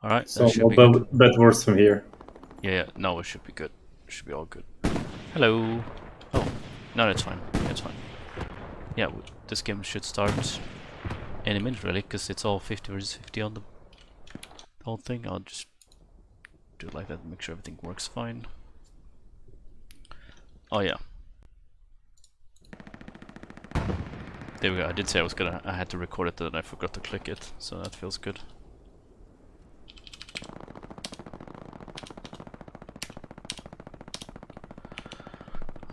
Alright, So that should no be good. bad words from here. Yeah, no, it should be good. It should be all good. Hello. Oh, no, that's fine. That's fine. Yeah, this game should start any minute really, because it's all 50 versus 50 on the whole thing. I'll just do it like that, make sure everything works fine. Oh yeah. There we go. I did say I had to record it, and I forgot to click it, so that feels good.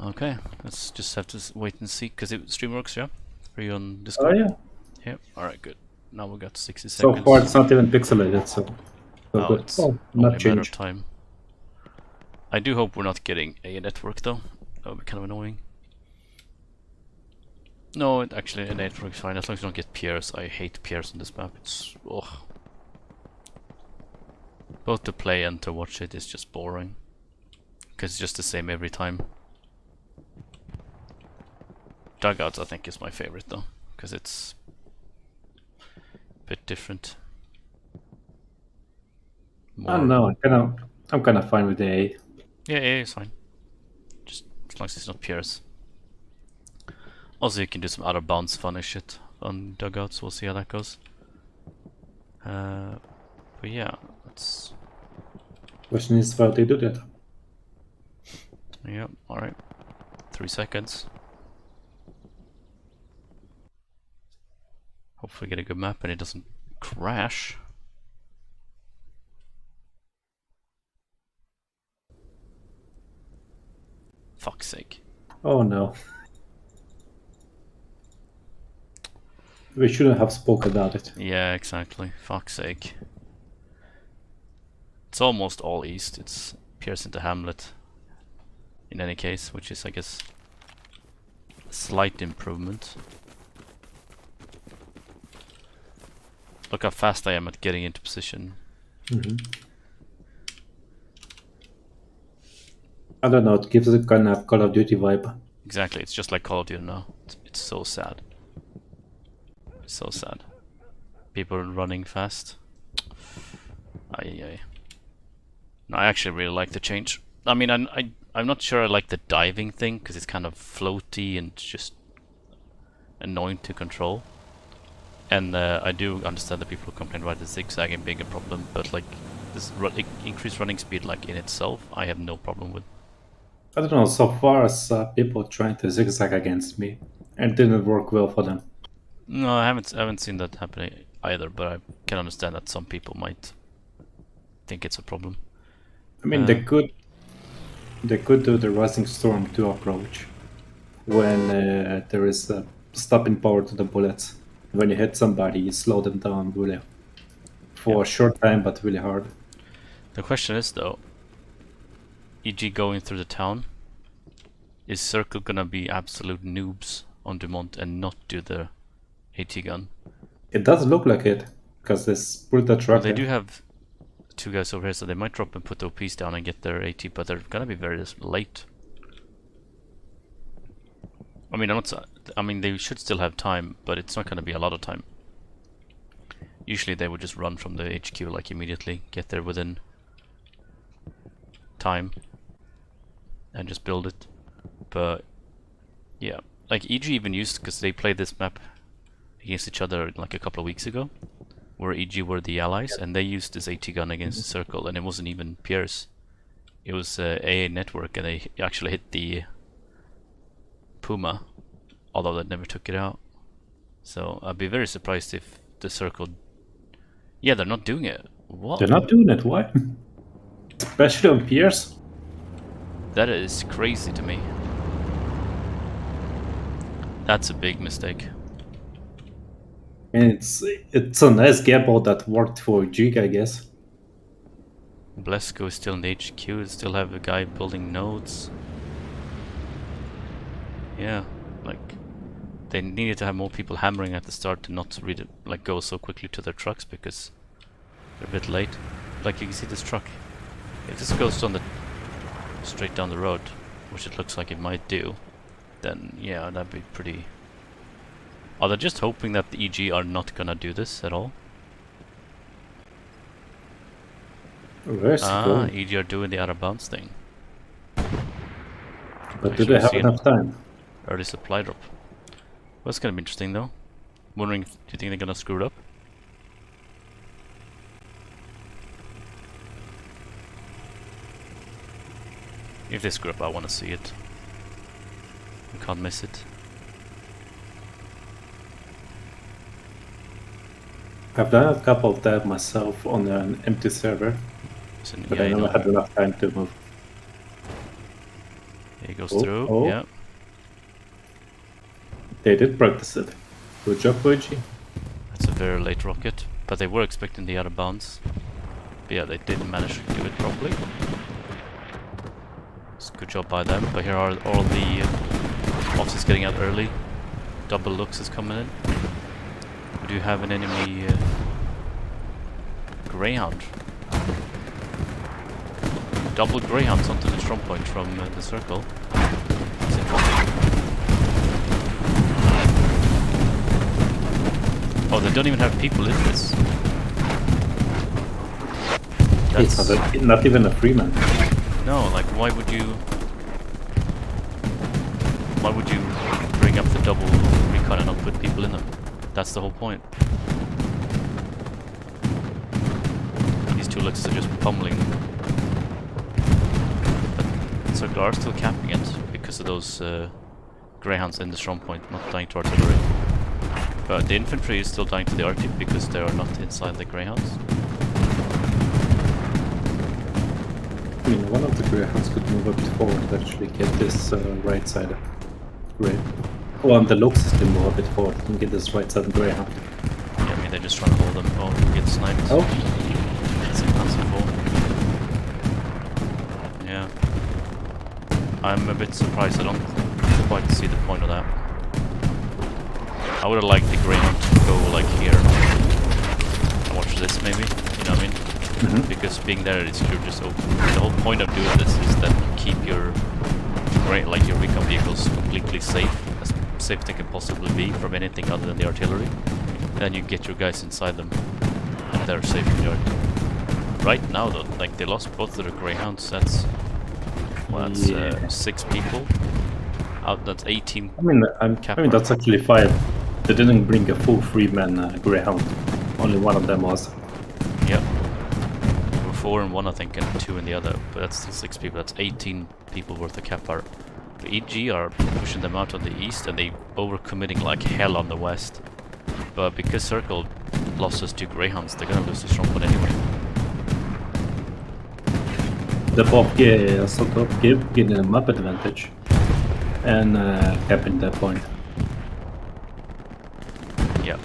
Okay, let's just have to wait and see, because it stream works, yeah? Are you on Oh Discord? yeah. Yeah, alright, good. Now we got 60 So far seconds. it's not even pixelated, so Oh, good. it's Oh, only not a matter of change. time. I do hope we're not getting a network though. That would be kind of annoying. No, actually a network is fine, as long as you don't get peers. I hate peers on this map. It's ugh. Both to play and to watch it is just boring. Because it's just the same every time. Dugouts I think is my favorite though, because it's a bit different. I don't More. know. I'm kind of fine with the A. Yeah, it's fine. Just as long as it's not peers. Also, you can do some other bounce funny shit on dugouts. We'll see how that goes. But yeah, that's Question is how they do that. yeah. All right, 3 seconds. Hopefully, get a good map and it doesn't crash. Fuck's sake. Oh no. We shouldn't have spoke about it. Yeah, exactly. Fuck's sake. It's almost all east. It's Pierce into Hamlet. In any case, which is, I guess, a slight improvement. Look how fast I am at getting into position. I don't know. It gives a kind of Call of Duty vibe. Exactly, it's just like Call of Duty now. It's so sad. It's so sad. People running fast. Ay. No, I actually really like the change. I mean, I'm not sure I like the diving thing because it's kind of floaty and just annoying to control. And I do understand that people complain about the zigzagging being a problem, but like this increased running speed, like in itself, I have no problem with. I don't know. So far, I saw people trying to zigzag against me, and it didn't work well for them. No, I haven't seen that happening either, but I can understand that some people might think it's a problem. I mean, they could do the Rising Storm 2 approach when there is a stopping power to the bullets. When you hit somebody, you slow them down really Yeah. for a short time, but really hard. The question is though, e.g. going through the town, is Circle gonna be absolute noobs on Dumont and not do the AT gun? It does look like it because this pretty Well, they do attractive. have two guys over here, so they might drop and put the OPs down and get their AT, but they're gonna be very late. I mean, I mean, they should still have time, but it's not gonna be a lot of time. Usually, they would just run from the HQ like immediately, get there within time, and just build it. But yeah, like EG even used, because they played this map against each other like a couple of weeks ago, where EG were the allies, and they used this AT gun against the Circle, and it wasn't even Pierce. It was AA Network, and they actually hit the Puma, although they never took it out. So I'd be very surprised if the Circle. Yeah, they're not doing it. What? They're not doing it. Why? Especially on Pierce. That is crazy to me. That's a big mistake. And it's a nice gamble that worked for Jig, I guess. Blesko is still in the HQ, still have a guy building nodes. Yeah, like they needed to have more people hammering at the start to not really like go so quickly to their trucks because they're a bit late. Like you can see this truck. If this goes on the straight down the road, which it looks like it might do, then yeah, that'd be pretty. Are they just hoping that the EG are not gonna do this at all? Where's he going? EG are doing the out of bounds thing. But do Actually, they we have see an enough time? early supply drop. Well, that's gonna be interesting though. Wondering, do you think they're gonna screw it up? If they screw up, I want to see it. We can't miss it. I've done a couple of that myself on an empty server, So, but yeah, I you never know. had enough time to move. It goes Oh, through. oh. Yeah. They did practice it. Good job, Luigi. That's a very late rocket, but they were expecting the out of bounds. But yeah, they didn't manage to do it properly. It's a good job by them. But here are all the officers getting out early. Double looks is coming in. We do have an enemy Greyhound. Double Greyhounds onto the strong point from the circle. It's interesting. Oh, they don't even have people in this. It's not even a Freeman. No, like why would you bring up the double recon and not put people in them? That's the whole point. These two looks are just pummeling. But Circle are still capping it because of those Greyhounds in the strong point, not dying to artillery. But the infantry is still dying to the arty because they are not inside the Greyhounds. I mean, one of the Greyhounds could move a bit forward and actually get this right side Grey. Well, the look system move a bit forward and get this right side Greyhound. Yeah, I mean they're just trying to hold them. Oh, get sniped. Oh, It's impossible. Yeah. I'm a bit surprised. I don't quite see the point of that. I would have liked the Greyhound to go like here and watch this maybe, you know what I mean? Because being there is you're just open. The whole point of doing this is that you keep your your recon vehicles completely safe, as safe they can possibly be from anything other than the artillery. Then you get your guys inside them and they're safe in yard. Right now though, like they lost both of the Greyhounds, that's well, that's 6 people. Out that's 18. I mean that's actually 5. They didn't bring a full Freeman Greyhound. Only one of them was. Yep. There were 4 in one, I think, and 2 in the other. But that's still 6 people. That's 18 people worth of cap art. The EG are pushing them out on the east, and they overcommitting like hell on the west. But because Circle lost us 2 Greyhounds, they're gonna lose the strong point anyway. The Bob sort of giving a map advantage and capping that point. Yeah.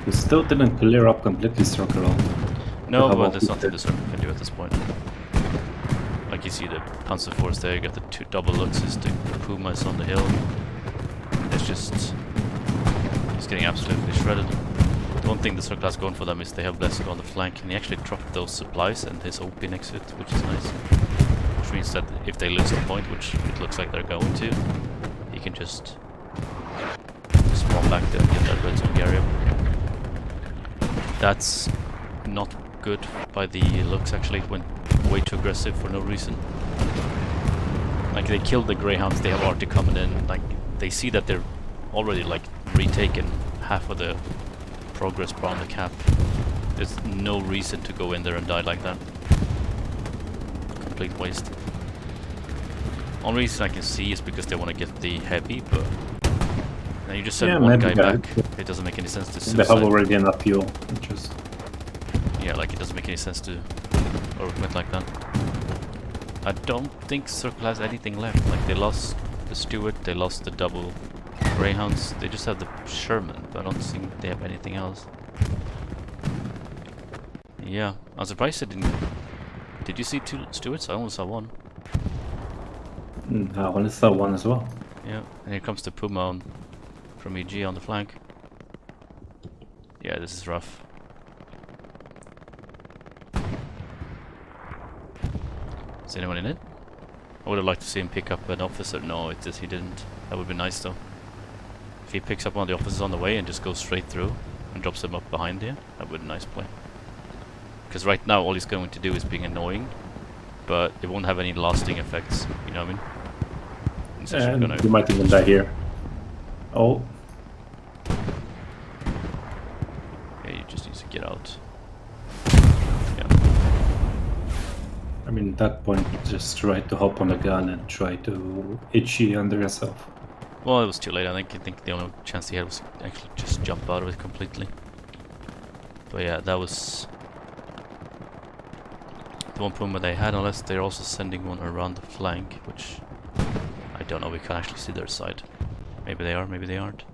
We still didn't clear up completely Circle out. No, but there's nothing the Circle can do at this point. Like you see the Panzer Force there, you got the 2 double luxes, the Pumas on the hill. It's just getting absolutely shredded. The one thing the Circle has going for them is they have Blesko on the flank, and he actually dropped those supplies and his OP next to it, which is nice. Which means that if they lose the point, which it looks like they're going to, he can just spawn back there and get that red zone area. That's not good by the looks actually. It went way too aggressive for no reason. Like they killed the Greyhounds, they have arty coming in, like they see that they're already like retaken half of the progress bar on the cap. There's no reason to go in there and die like that. Complete waste. Only reason I can see is because they want to get the heavy, but now you just send one guy back. It doesn't make any sense to suicide. They have already enough fuel. Just yeah, like it doesn't make any sense to overcommit like that. I don't think Circle has anything left. Like they lost the Stuart, they lost the double Greyhounds. They just have the Sherman, but I don't think they have anything else. Yeah, I'm surprised I didn't. Did you see 2 Stuarts? I only saw 1. I only saw 1 as well. Yeah, and here comes the Puma from EG on the flank. Yeah, this is rough. Is anyone in it? I would have liked to see him pick up an officer. No, he didn't. That would be nice though. If he picks up one of the officers on the way and just goes straight through and drops him up behind here, that would be a nice play. Because right now all he's going to do is being annoying, but it won't have any lasting effects, you know what I mean? It's actually And gonna... you might even die here. Oh, Yeah, you just need to get out. Yeah. I mean, at that point, just try to hop on the gun and try to itchy under yourself. Well, it was too late. I think the only chance he had was actually just jump out of it completely. But yeah, that was the one Puma they had, unless they're also sending one around the flank, which I don't know. We can't actually see their side. Maybe they are, maybe they aren't.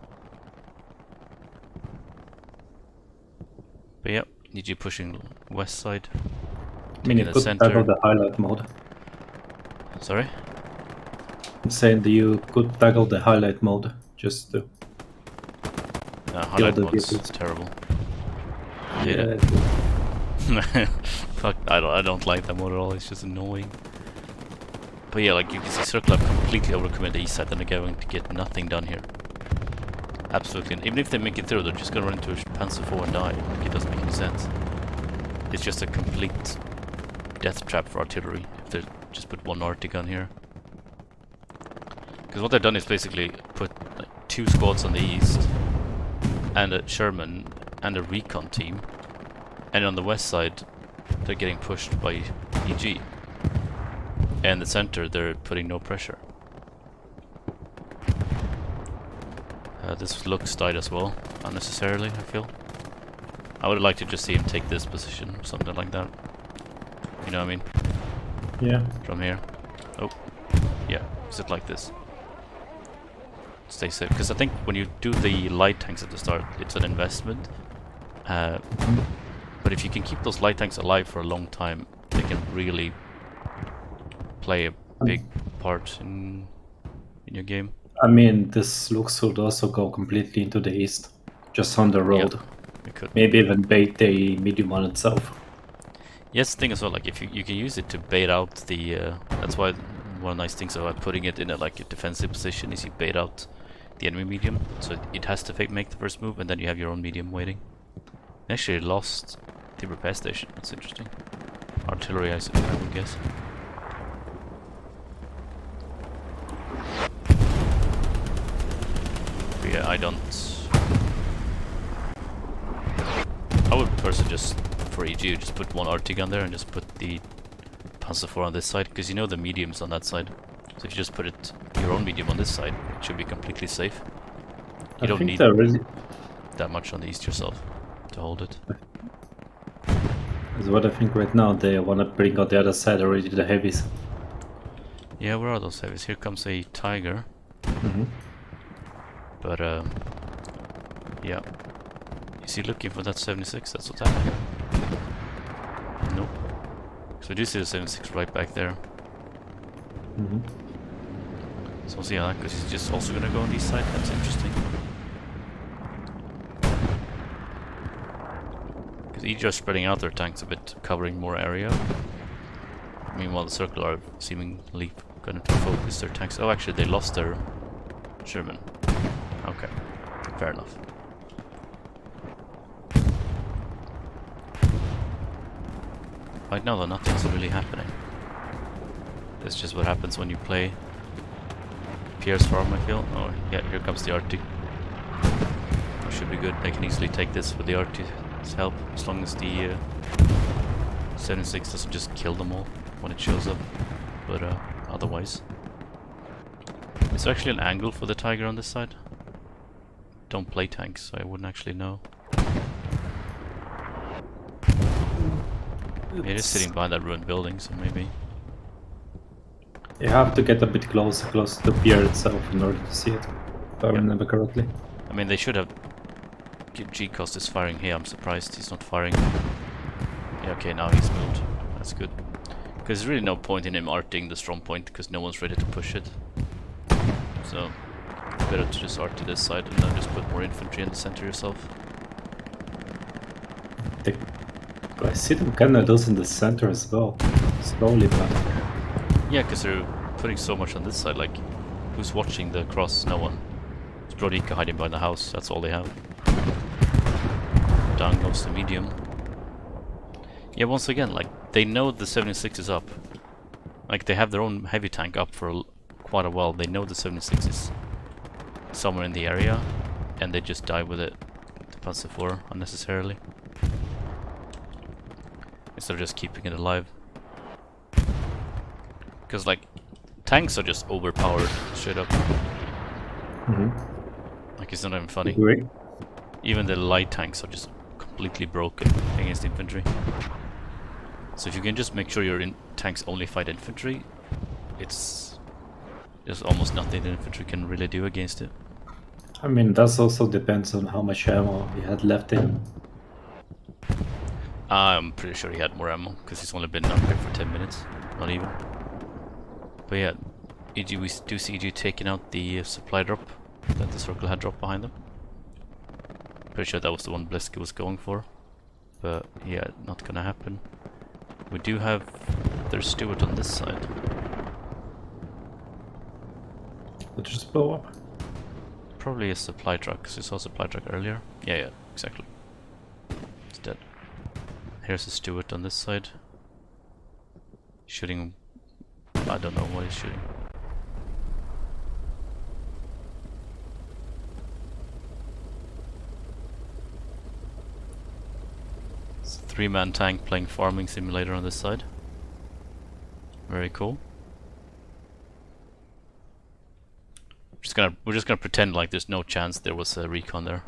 But yeah, need you pushing west side. I mean, you The could center. toggle the highlight mode. Sorry? I'm saying that you could toggle the highlight mode just to kill Highlight the mode's vehicles. terrible. I hate Yeah, it. Fuck, I don't like that mode at all. It's just annoying. But yeah, like you can see Circle have completely overcommitted the east side, and they're going to get nothing done here. Absolutely. Even if they make it through, they're just gonna run into a Panzer IV and die. Like, it doesn't make any sense. It's just a complete death trap for artillery if they just put one arty gun here. Because what they've done is basically put like 2 squads on the east, and a Sherman, and a recon team, and on the west side they're getting pushed by EG. And the center, they're putting no pressure. This looks died as well, unnecessarily, I feel. I would like to just see him take this position, something like that. You know what I mean? yeah. From here. Oh, yeah, sit like this. Stay safe, because I think when you do the light tanks at the start, it's an investment. But if you can keep those light tanks alive for a long time, they can really play a big part in your game. I mean, this looks would also go completely into the east, just on the road. Yeah, it could. Maybe even bait the medium one itself. Yes, the thing as well, like if you can use it to bait out the. That's why one nice things about putting it in a like a defensive position is you bait out the enemy medium, so it has to make the first move, and then you have your own medium waiting. They actually lost the repair station. That's interesting. Artillery, I would guess. But yeah, I would personally just, for EG, just put one RT gun there and just put the Panzer IV on this side, because you know the medium's on that side. So if you just put it, your own medium on this side, it should be completely safe. You don't need that much on the east yourself to hold it. Is what I think right now. They want to bring out the other side already, the heavies. Yeah, where are those heavies? Here comes a Tiger. But yeah. Is he looking for that 76? That's what's happening. Nope. So I do see the 76 right back there. So we'll see how that goes. He's just also gonna go on the east side. That's interesting. Because each are spreading out their tanks a bit, covering more area. Meanwhile, the Circle are seemingly going to focus their tanks. Oh, actually, they lost their Sherman. Okay, fair enough. Right now, though, nothing's really happening. That's just what happens when you play Pierce Farm, I feel. Oh, yeah, here comes the RT. It should be good. They can easily take this with the RT's help, as long as the 76 doesn't just kill them all when it shows up. But otherwise. Is there actually an angle for the Tiger on this side? Don't play tanks, so I wouldn't actually know. It is sitting behind that ruined building, so maybe. You have to get a bit close to the pier itself in order to see it, if I remember correctly. I mean, they should have... G-Cost is firing here, I'm surprised he's not firing. Yeah, okay, now he's moved. That's good. Because there's really no point in him arting the strong point, because no one's ready to push it. So, better to just art to this side and then just put more infantry in the center yourself. I see them kind of losing the center as well, slowly, but... Yeah, because they're putting so much on this side, like, who's watching the cross? No one. It's Brodika hiding behind the house, that's all they have. Down goes the medium. Yeah, once again, like, they know the 76 is up. Like, they have their own heavy tank up for quite a while. They know the 76 is somewhere in the area, and they just die with it to pass the 4 unnecessarily. Instead of just keeping it alive. Because, like, tanks are just overpowered straight up. Like, it's not even funny. Agree. Even the light tanks are just completely broken against infantry. So if you can just make sure your tanks only fight infantry, there's almost nothing the infantry can really do against it. I mean, that also depends on how much ammo he had left in him. I'm pretty sure he had more ammo, because he's only been up here for 10 minutes. Not even. But yeah, EG, we do see EG taking out the supply drop that the circle had dropped behind them. Pretty sure that was the one Blisk was going for. But yeah, not gonna happen. We do have their steward on this side. It just blow up. Probably a supply truck, because we saw a supply truck earlier. Yeah, exactly. It's dead. Here's the steward on this side. Shooting... I don't know what he's shooting. It's a 3-man tank playing farming simulator on this side. Very cool. We're just gonna pretend like there's no chance there was a recon there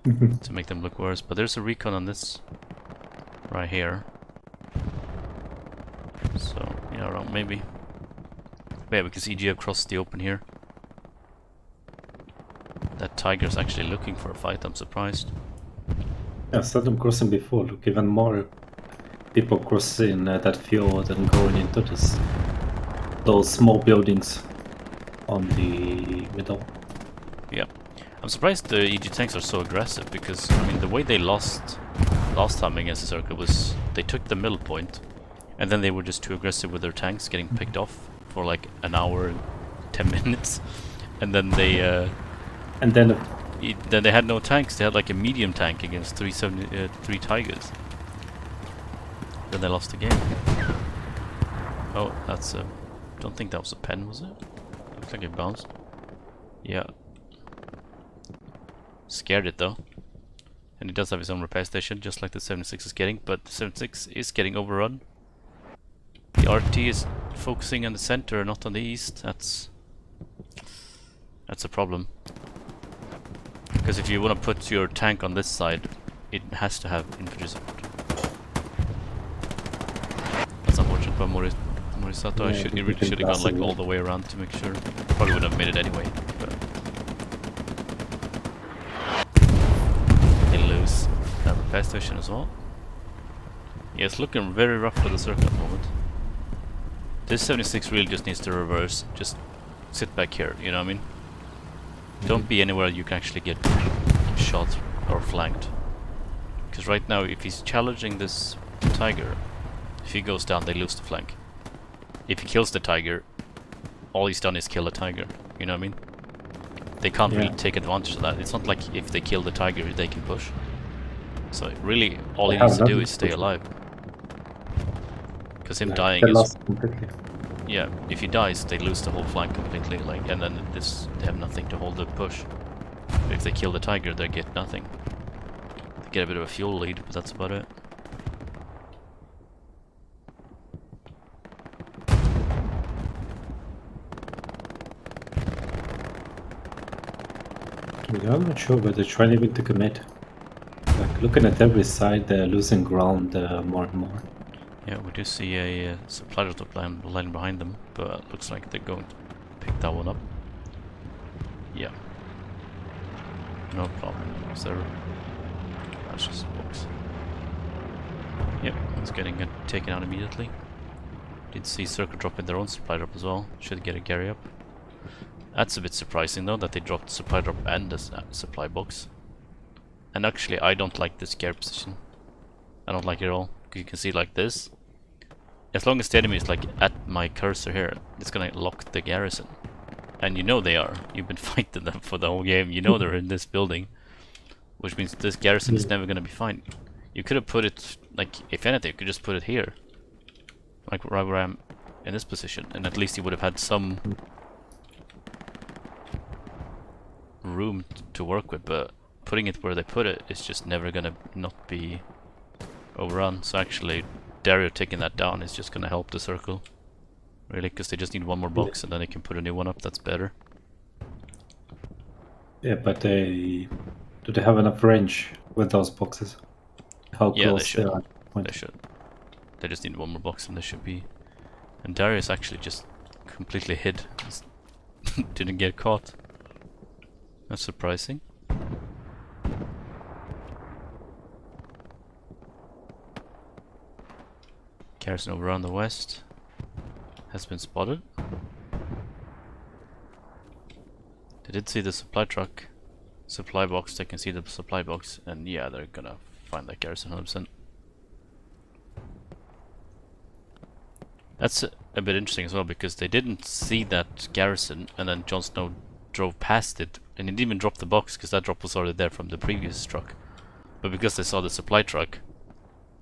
to make them look worse. But there's a recon on this right here. So yeah, around maybe. But yeah, we can see EG across the open here. That tiger's actually looking for a fight. I'm surprised. Yeah, I saw them crossing before. Look, even more people crossing that fjord and going into those small buildings on the middle. Yeah, I'm surprised the EG tanks are so aggressive, because I mean the way they lost last time against the circle was they took the middle point, and then they were just too aggressive with their tanks, getting picked off for like an hour, 10 minutes, and then they And then then they had no tanks. They had like a medium tank against 3 tigers. Then they lost the game. Oh, that's a... don't think that was a pen, was it? Looks like it bounced. Yeah. Scared it though. And he does have his own repair station, just like the 76 is getting, but the 76 is getting overrun. The RT is focusing on the center, not on the east. That's a problem. Because if you want to put your tank on this side, it has to have infantry support. That's unfortunate, but Morisato, Yeah, he really should have gone like all the way around to make sure. Probably would have made it anyway, but they lose that repair station as well. Yeah, it's looking very rough for the circle at the moment. This 76 really just needs to reverse. Just sit back here, you know what I mean? Don't be anywhere you can actually get shot or flanked. Because right now, if he's challenging this tiger, if he goes down, they lose the flank. If he kills the tiger, all he's done is kill a tiger. You know what I mean? They can't really take advantage of that. It's not like if they kill the tiger, they can push. So really, all he needs to do is stay alive. Because him dying they is... lost completely. Yeah, if he dies, they lose the whole flank completely, like, and then they have nothing to hold the push. But if they kill the tiger, they get nothing. They get a bit of a fuel lead, but that's about it. Yeah, I'm not sure, but they're trying even to commit. Like, looking at every side, they're losing ground more and more. Yeah, we do see a supply drop line behind them, but looks like they're going to pick that one up. Yeah. No problem, sir. That's just a box. Yep, it's getting taken out immediately. Did see Circle drop in their own supply drop as well. Should get a Gary up. That's a bit surprising though, that they dropped supply drop and the supply box. And actually, I don't like this Gary position. I don't like it at all. You can see like this. As long as the enemy is like at my cursor here, it's gonna lock the garrison. And you know they are. You've been fighting them for the whole game. You know they're in this building. Which means this garrison is never gonna be fine. You could have put it like, if anything, you could just put it here. Like, right where I'm in this position. And at least you would have had some room to work with, but putting it where they put it is just never gonna not be overrun. So actually, Dario taking that down is just gonna help the circle. Really, because they just need one more box and then they can put a new one up that's better. Yeah, but do they have enough range with those boxes? How Yeah, they close they should. are? They should. They just need one more box and they should be. And Darius actually just completely hid. Didn't get caught. That's surprising. Garrison over on the west has been spotted. They did see the supply truck, supply box. They can see the supply box, and yeah, they're gonna find that garrison 100%. That's a bit interesting as well, because they didn't see that garrison, and then Jon Snow drove past it, and he didn't even drop the box because that drop was already there from the previous truck. But because they saw the supply truck,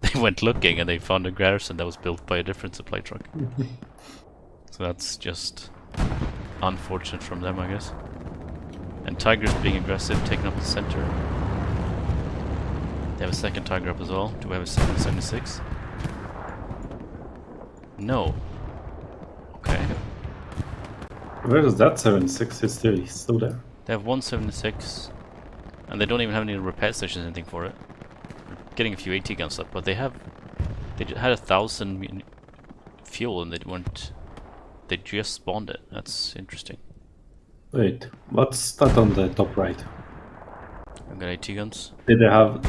they went looking and they found a garrison that was built by a different supply truck. So that's just unfortunate from them, I guess. And Tiger's being aggressive, taking up the center. They have a second Tiger up as well. Do we have a 776? No. Okay. Where is that 76? He's still there. They have 176, and they don't even have any repair stations or anything for it. They're getting a few AT guns up, but they had 1,000 fuel and they just spawned it. That's interesting. Wait, what's that on the top right? I've got AT guns. Did they have...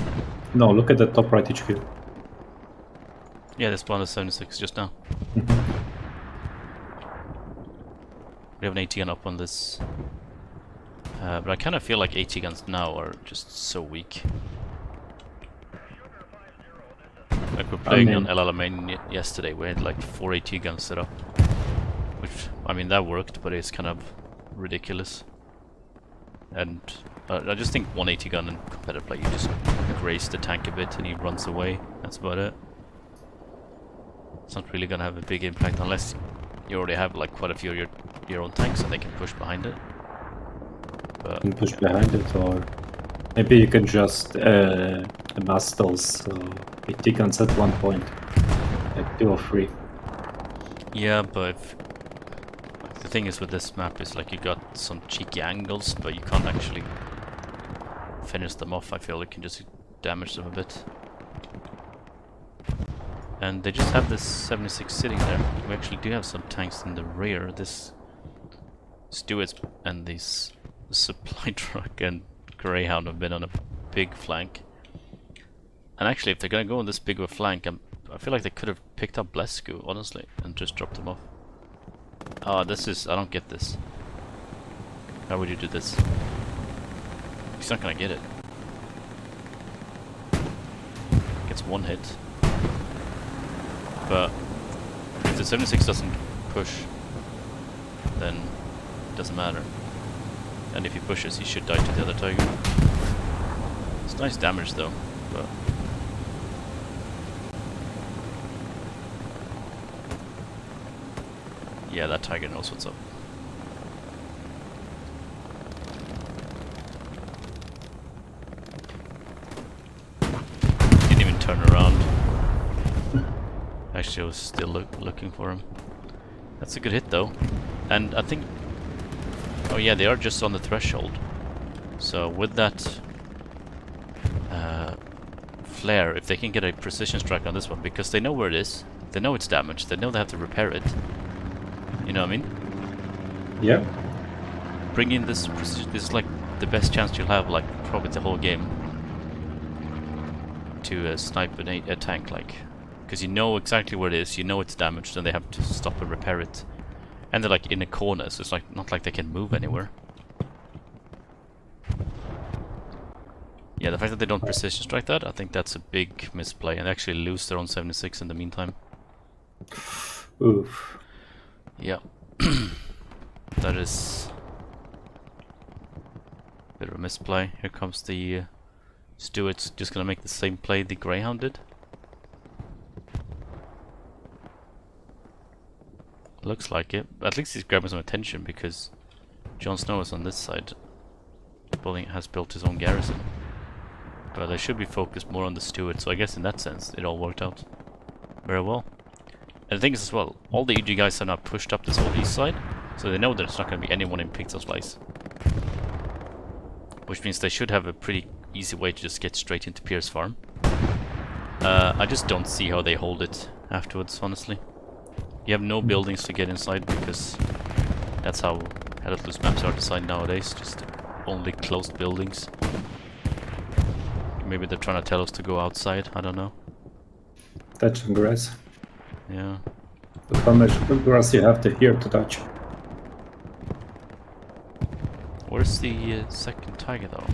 No, look at the top right HQ. Yeah, they spawned a 76 just now. We have an AT gun up on this. But I kind of feel like AT guns now are just so weak. Like we're playing on El Alamein yesterday, we had like 4 AT guns set up. Which, I mean, that worked, but it's kind of ridiculous. And I just think 1 AT gun in competitive play, you just graze the tank a bit and he runs away. That's about it. It's not really gonna have a big impact unless you already have like quite a few of your own tanks and they can push behind it. But, You can push behind it, or maybe you can just amass those AT guns at one point, like 2 or 3. yeah, but the thing is with this map is like you got some cheeky angles, but you can't actually finish them off. I feel you can just damage them a bit. And they just have this 76 sitting there. We actually do have some tanks in the rear. This Stewards and this supply truck and Greyhound have been on a big flank. And actually, if they're gonna go on this big of a flank, I feel like they could have picked up Blesku, honestly, and just dropped them off. Oh, this is... I don't get this. How would you do this? He's not gonna get it. Gets one hit. But if the 76 doesn't push, then it doesn't matter. And if he pushes, he should die to the other Tiger. It's nice damage though, but... yeah, that Tiger knows what's up. Didn't even turn around. Actually, I was still looking for him. That's a good hit though. And I think... oh yeah, they are just on the threshold. So with that flare, if they can get a precision strike on this one, because they know where it is, they know it's damaged, they know they have to repair it. You know what I mean? Yeah. Bring in this precision. This is like the best chance you'll have, like probably the whole game, to snipe a tank, like, because you know exactly where it is, you know it's damaged, and they have to stop and repair it. And they're like in a corner, so it's like not like they can move anywhere. Yeah, the fact that they don't precision strike that, I think that's a big misplay, and they actually lose their own 76 in the meantime. Oof. Yeah. That is a bit of a misplay. Here comes the Stewards, just gonna make the same play the Greyhound did. Looks like it. At least he's grabbing some attention because Jon Snow is on this side. Has built his own garrison. But they should be focused more on the steward, so I guess in that sense it all worked out very well. And the thing is as well, all the EG guys are now pushed up this whole east side, so they know that it's not going to be anyone in Pixel Slice. Which means they should have a pretty easy way to just get straight into Pierce Farm. I just don't see how they hold it afterwards, honestly. You have no buildings to get inside because that's how Headed Loose maps are designed nowadays, just only closed buildings. Maybe they're trying to tell us to go outside, I don't know. Touch some grass. Yeah. But how much grass you have to here to touch? Where's the second tiger though?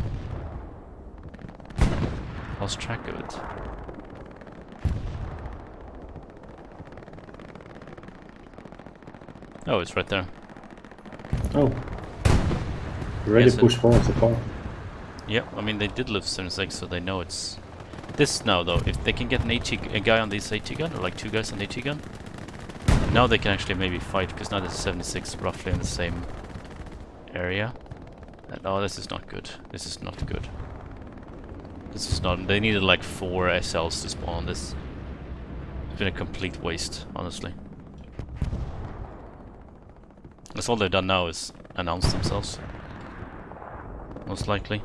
Lost track of it. Oh, it's right there. Oh. Ready Yes, to push forward so far. Yeah, I mean they did live 76, so they know it's this now though. If they can get an a guy on this AT gun, or like two guys on the AT gun, now they can actually maybe fight, because now there's 76 roughly in the same area. And oh, this is not good. This is not good. This is not. They needed like 4 SLs to spawn on this. It's been a complete waste, honestly. That's all they've done now is announce themselves. Most likely.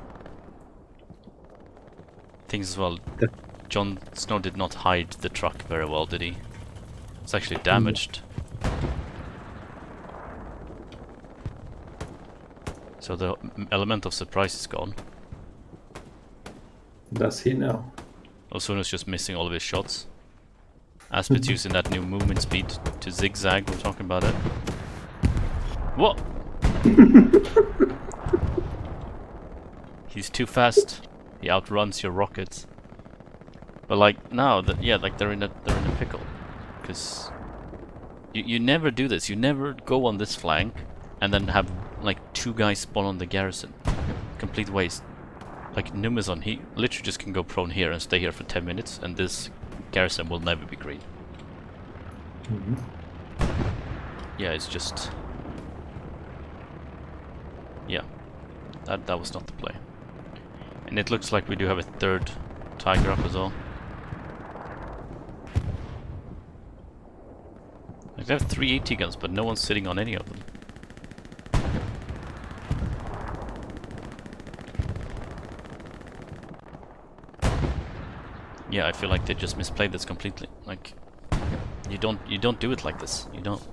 Things as well. Jon Snow did not hide the truck very well, did he? It's actually damaged. So the element of surprise is gone. Does he now? Osuna's just missing all of his shots. Aspid's using that new movement speed to zigzag, we're talking about it. What? He's too fast. He outruns your rockets. But like now, yeah, like they're in a pickle, because you never do this. You never go on this flank and then have like 2 guys spawn on the garrison. Complete waste. Like Numizon, he literally just can go prone here and stay here for 10 minutes, and this garrison will never be green. Yeah, it's just. Yeah, that was not the play. And it looks like we do have a 3rd tiger up as well. Like they have 3 AT guns, but no one's sitting on any of them. Yeah, I feel like they just misplayed this completely. Like, you don't do it like this. You don't.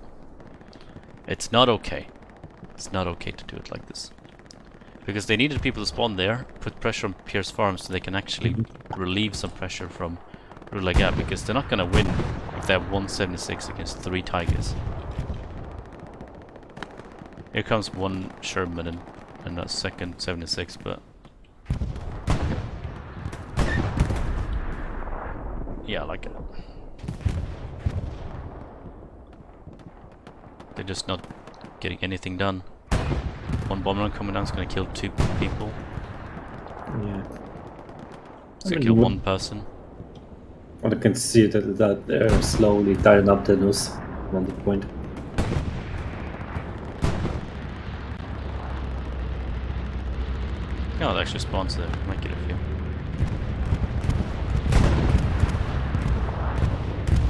It's not okay. It's not okay to do it like this. Because they needed people to spawn there, put pressure on Pierce Farm so they can actually relieve some pressure from Rula Gap, because they're not gonna win if they have 176 against 3 tigers. Here comes one Sherman and a second 76, but yeah, like they're just not getting anything done. One bomb run coming down is going to kill 2 people. Yeah. It's going to kill 1 person. Well, I can see that they're slowly tying up the noose on the point. Oh, it actually spawns there. Might get a few.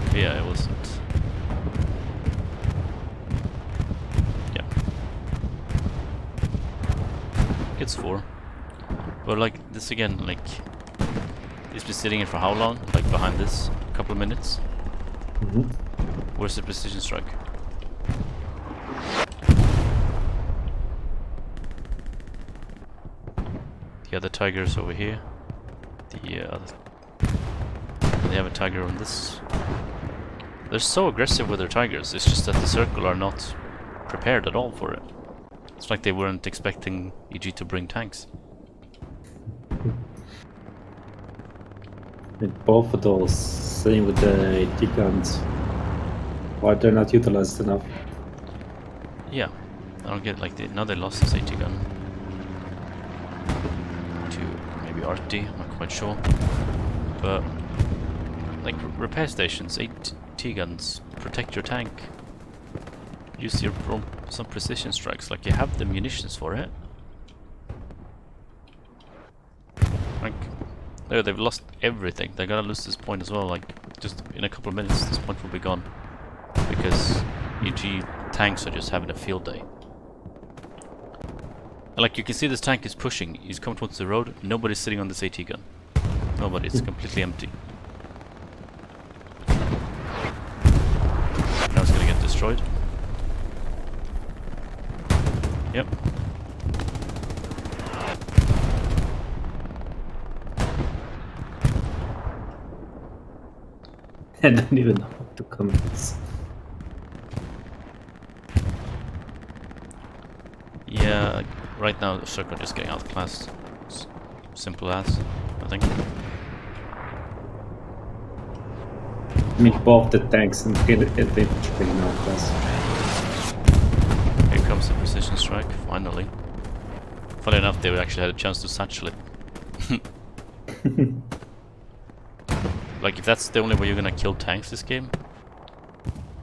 But yeah, it wasn't. Gets 4. But like this again, like he's been sitting here for how long? Like behind this, a couple of minutes. Where's the precision strike? The other tiger's over here. The other. They have a tiger on this. They're so aggressive with their tigers. It's just that the circle are not prepared at all for it. It's like they weren't expecting EG to bring tanks. And both of those, same with the AT guns. Why they're not utilized enough? Yeah, I don't get like now they lost this AT gun to maybe RT. I'm not quite sure, but like repair stations, AT guns protect your tank. use your some precision strikes. Like, you have the munitions for it. Like, there, they've lost everything. They're gonna lose this point as well. Like, just in a couple of minutes, this point will be gone because EG tanks are just having a field day. And like, you can see this tank is pushing. He's coming towards the road. Nobody's sitting on this AT gun. Nobody. It's completely empty. Now it's gonna get destroyed. Yep. I don't even know how to comment this. Yeah, right now the circle just getting outclassed. It's simple as, I think. I mean, both the tanks and the infantry now class. Here comes the precision strike, finally. Funny enough, they actually had a chance to satchel it. Like, if that's the only way you're gonna kill tanks this game,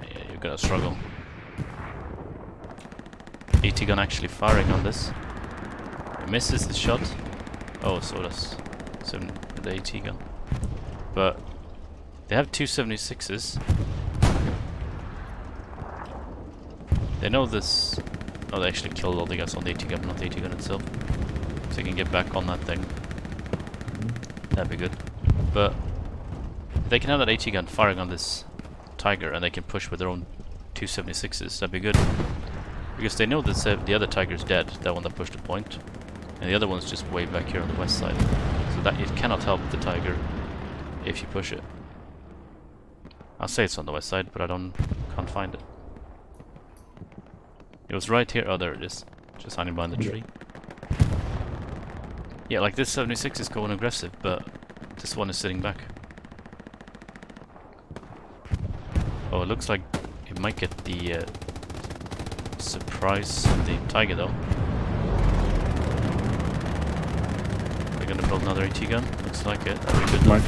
yeah, you're gonna struggle. AT gun actually firing on this. It misses the shot. Oh, so does the AT gun. But they have 276s. They know this. Oh, they actually killed all the guys on the AT gun, not the AT gun itself. So they can get back on that thing. That'd be good. But they can have that AT gun firing on this Tiger and they can push with their own 276s. That'd be good. Because they know that the other Tiger's dead, that one that pushed the point. And the other one's just way back here on the west side. So that it cannot help the Tiger if you push it. I'll say it's on the west side, but can't find it. It was right here. Oh, there it is. Just hiding behind the tree. Yeah, like this 76 is going aggressive, but this one is sitting back. Oh, it looks like it might get the surprise of the Tiger though. They're gonna build another AT gun. Looks like it. That'd be good.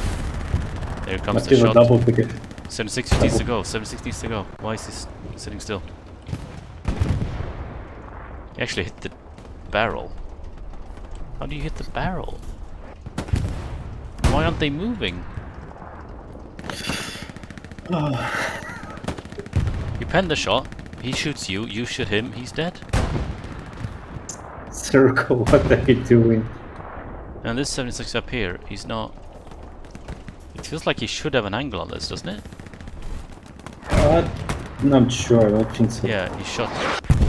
There comes the shot. Double picket. 76 needs to go. 76 needs to go. Why is this sitting still? He actually hit the barrel. How do you hit the barrel? Why aren't they moving? You pen the shot. He shoots you. You shoot him. He's dead. Circle, what are you doing? And this 76 up here, he's not. It feels like he should have an angle on this, doesn't it? I'm sure, I don't think so. Yeah, he shot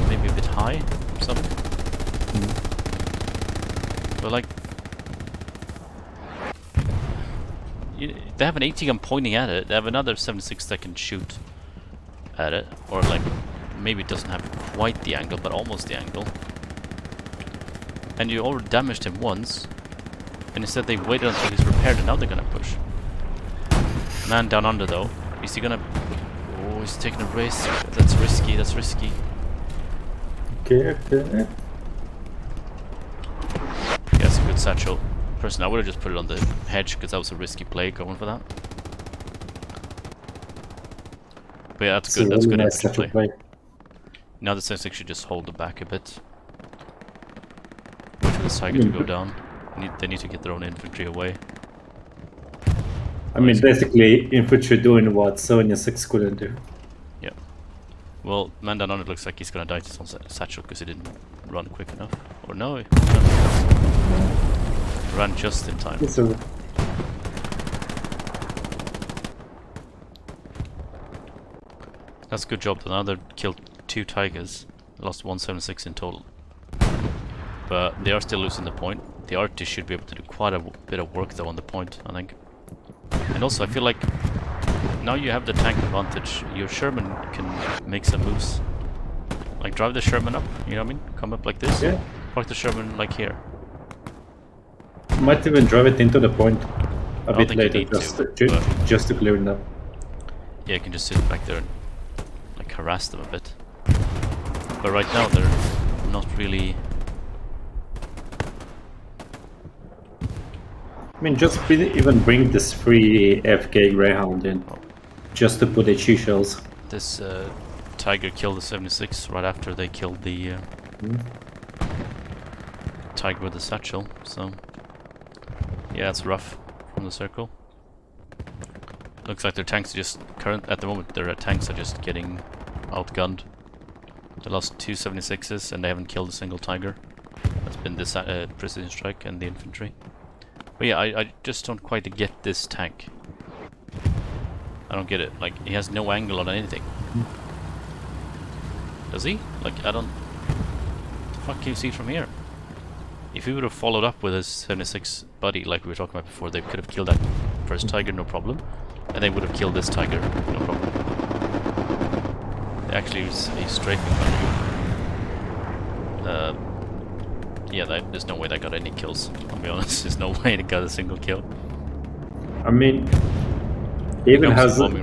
maybe a bit high or something. But like, they have an AT gun pointing at it. They have another 76 that can shoot at it, or like maybe it doesn't have quite the angle, but almost the angle. And you already damaged him once, and instead they waited until he's repaired, and now they're gonna push. Man down under though. Is he gonna? Oh, he's taking a risk. That's risky. That's risky. Okay. Yeah, it's a good satchel. Personally, I would have just put it on the hedge because that was a risky play going for that. But yeah, that's good. That's good infantry play. Now the 76 should just hold the back a bit. Wait for this Tiger to go down. They need to get their own infantry away. I mean, basically, infantry doing what 76 couldn't do. Yeah. Well, man down on it looks like he's gonna die to some satchel because he didn't run quick enough. Or no, he ran just in time. That's a good job. Now they've killed 2 Tigers. Lost 176 in total. But they are still losing the point. The artist should be able to do quite a bit of work though on the point, I think. And also, I feel like now you have the tank advantage. Your Sherman can make some moves. Like drive the Sherman up, you know what I mean? Come up like this. Yeah. Park the Sherman like here. Might even drive it into the point a bit later, just to clear it up. Yeah, you can just sit back there and like harass them a bit. But right now they're not really. I mean, just even bring this free FK Greyhound in, just to put HE shells. This Tiger killed the 76 right after they killed the Tiger with the satchel, so yeah, it's rough from the circle. Looks like their tanks are just at the moment their tanks are just getting outgunned. They lost 2 76s and they haven't killed a single Tiger. That's been this precision strike and the infantry. But yeah, I just don't quite get this tank. I don't get it. Like, he has no angle on anything. Does he? Like, I don't... the fuck can you see from here? If he would have followed up with his 76 buddy, like we were talking about before, they could have killed that first Tiger, no problem. And they would have killed this Tiger, no problem. Actually, he's strafing by yeah, there's no way they got any kills, I'll be honest. There's no way they got a single kill. I mean, he even has from,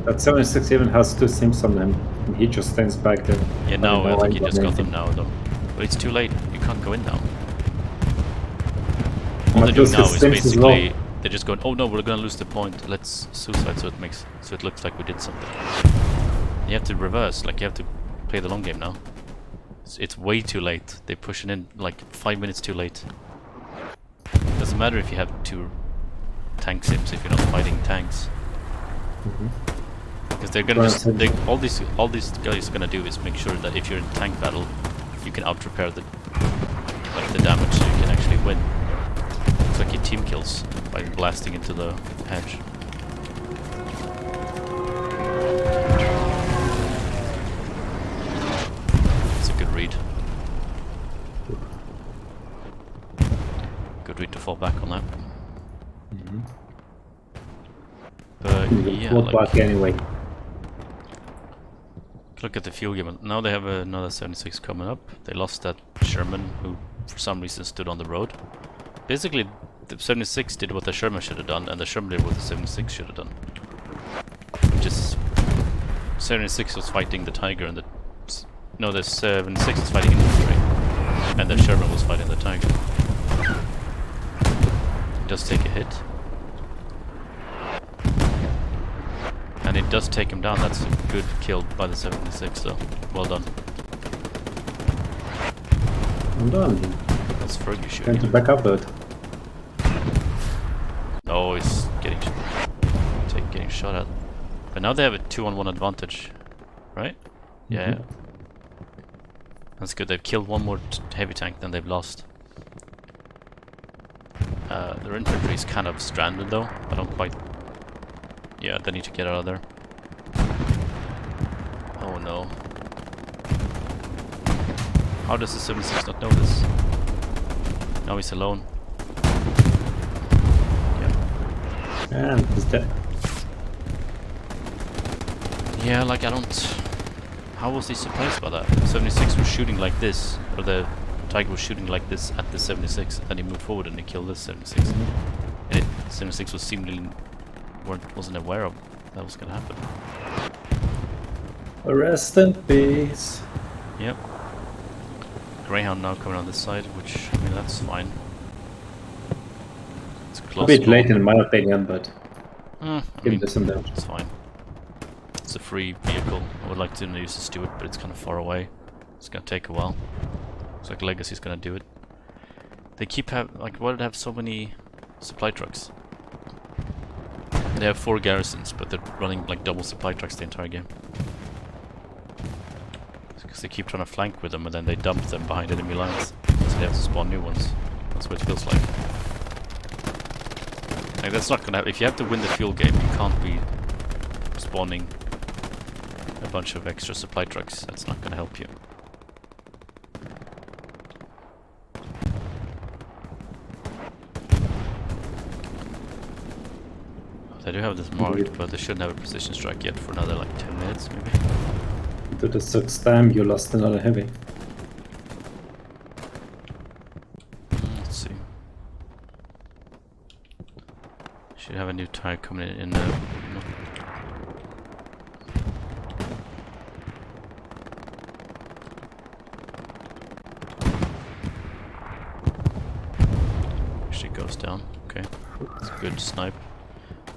that 76 even has 2 sims on him, and he just stands back there. Yeah, no, I think he just got them now, though. But it's too late. You can't go in now. All they're doing now is basically they're just going, oh no, we're gonna lose the point. Let's suicide so it looks like we did something. You have to reverse, like you have to play the long game now. It's way too late. They're pushing in like 5 minutes too late. Doesn't matter if you have 2 tank sims if you're not fighting tanks. Because they're gonna all these guys are gonna do is make sure that if you're in tank battle, you can out repair the damage so you can actually win. It's like your team kills by blasting into the hedge. It's a good read. Good read to fall back on that. But yeah, back anyway. Look at the fuel game. Now they have another 76 coming up. They lost that Sherman who for some reason stood on the road. Basically the 76 did what the Sherman should have done and the Sherman did what the 76 should have done. Which is 76 was fighting the Tiger and the 76 was fighting infantry and the Sherman was fighting the Tiger. It does take a hit. And it does take him down. That's a good kill by the 76 though. Well done. Well done. That's Fergie shooting. Going to back up it. Oh, he's getting shot at. But now they have a 2-on-1 advantage, right? Yeah. That's good. They've killed one more heavy tank than they've lost. Their infantry is kind of stranded though. I don't quite... Yeah, they need to get out of there. Oh no. How does the 76 not know this? Now he's alone. Yeah. And he's dead. Yeah, like I don't... How was he surprised by that? 76 was shooting like this, or the Tiger was shooting like this at the 76, and he moved forward and he killed this 76. And 76 was seemingly wasn't aware of that was gonna happen. Rest in peace. Yep. Greyhound now coming on this side, which I mean that's fine. It's close. A bit late in my opinion, but I give mean, this some damage. it's fine. It's a free vehicle. I would like to use the Stewart, but it's kind of far away. It's gonna take a while. Looks like Legacy's gonna do it. They keep like why did they have so many supply trucks? They have 4 garrisons, but they're running like double supply trucks the entire game. Because they keep trying to flank with them and then they dump them behind enemy lines. So they have to spawn new ones. That's what it feels like. Like that's not gonna happen. If you have to win the fuel game, you can't be spawning a bunch of extra supply trucks. That's not gonna help you. They do have this marked, but they shouldn't have a precision strike yet for another like 10 minutes maybe. To the 6th time you lost another heavy. Let's see. Should have a new tire coming in there. Actually goes down. Okay. It's a good snipe.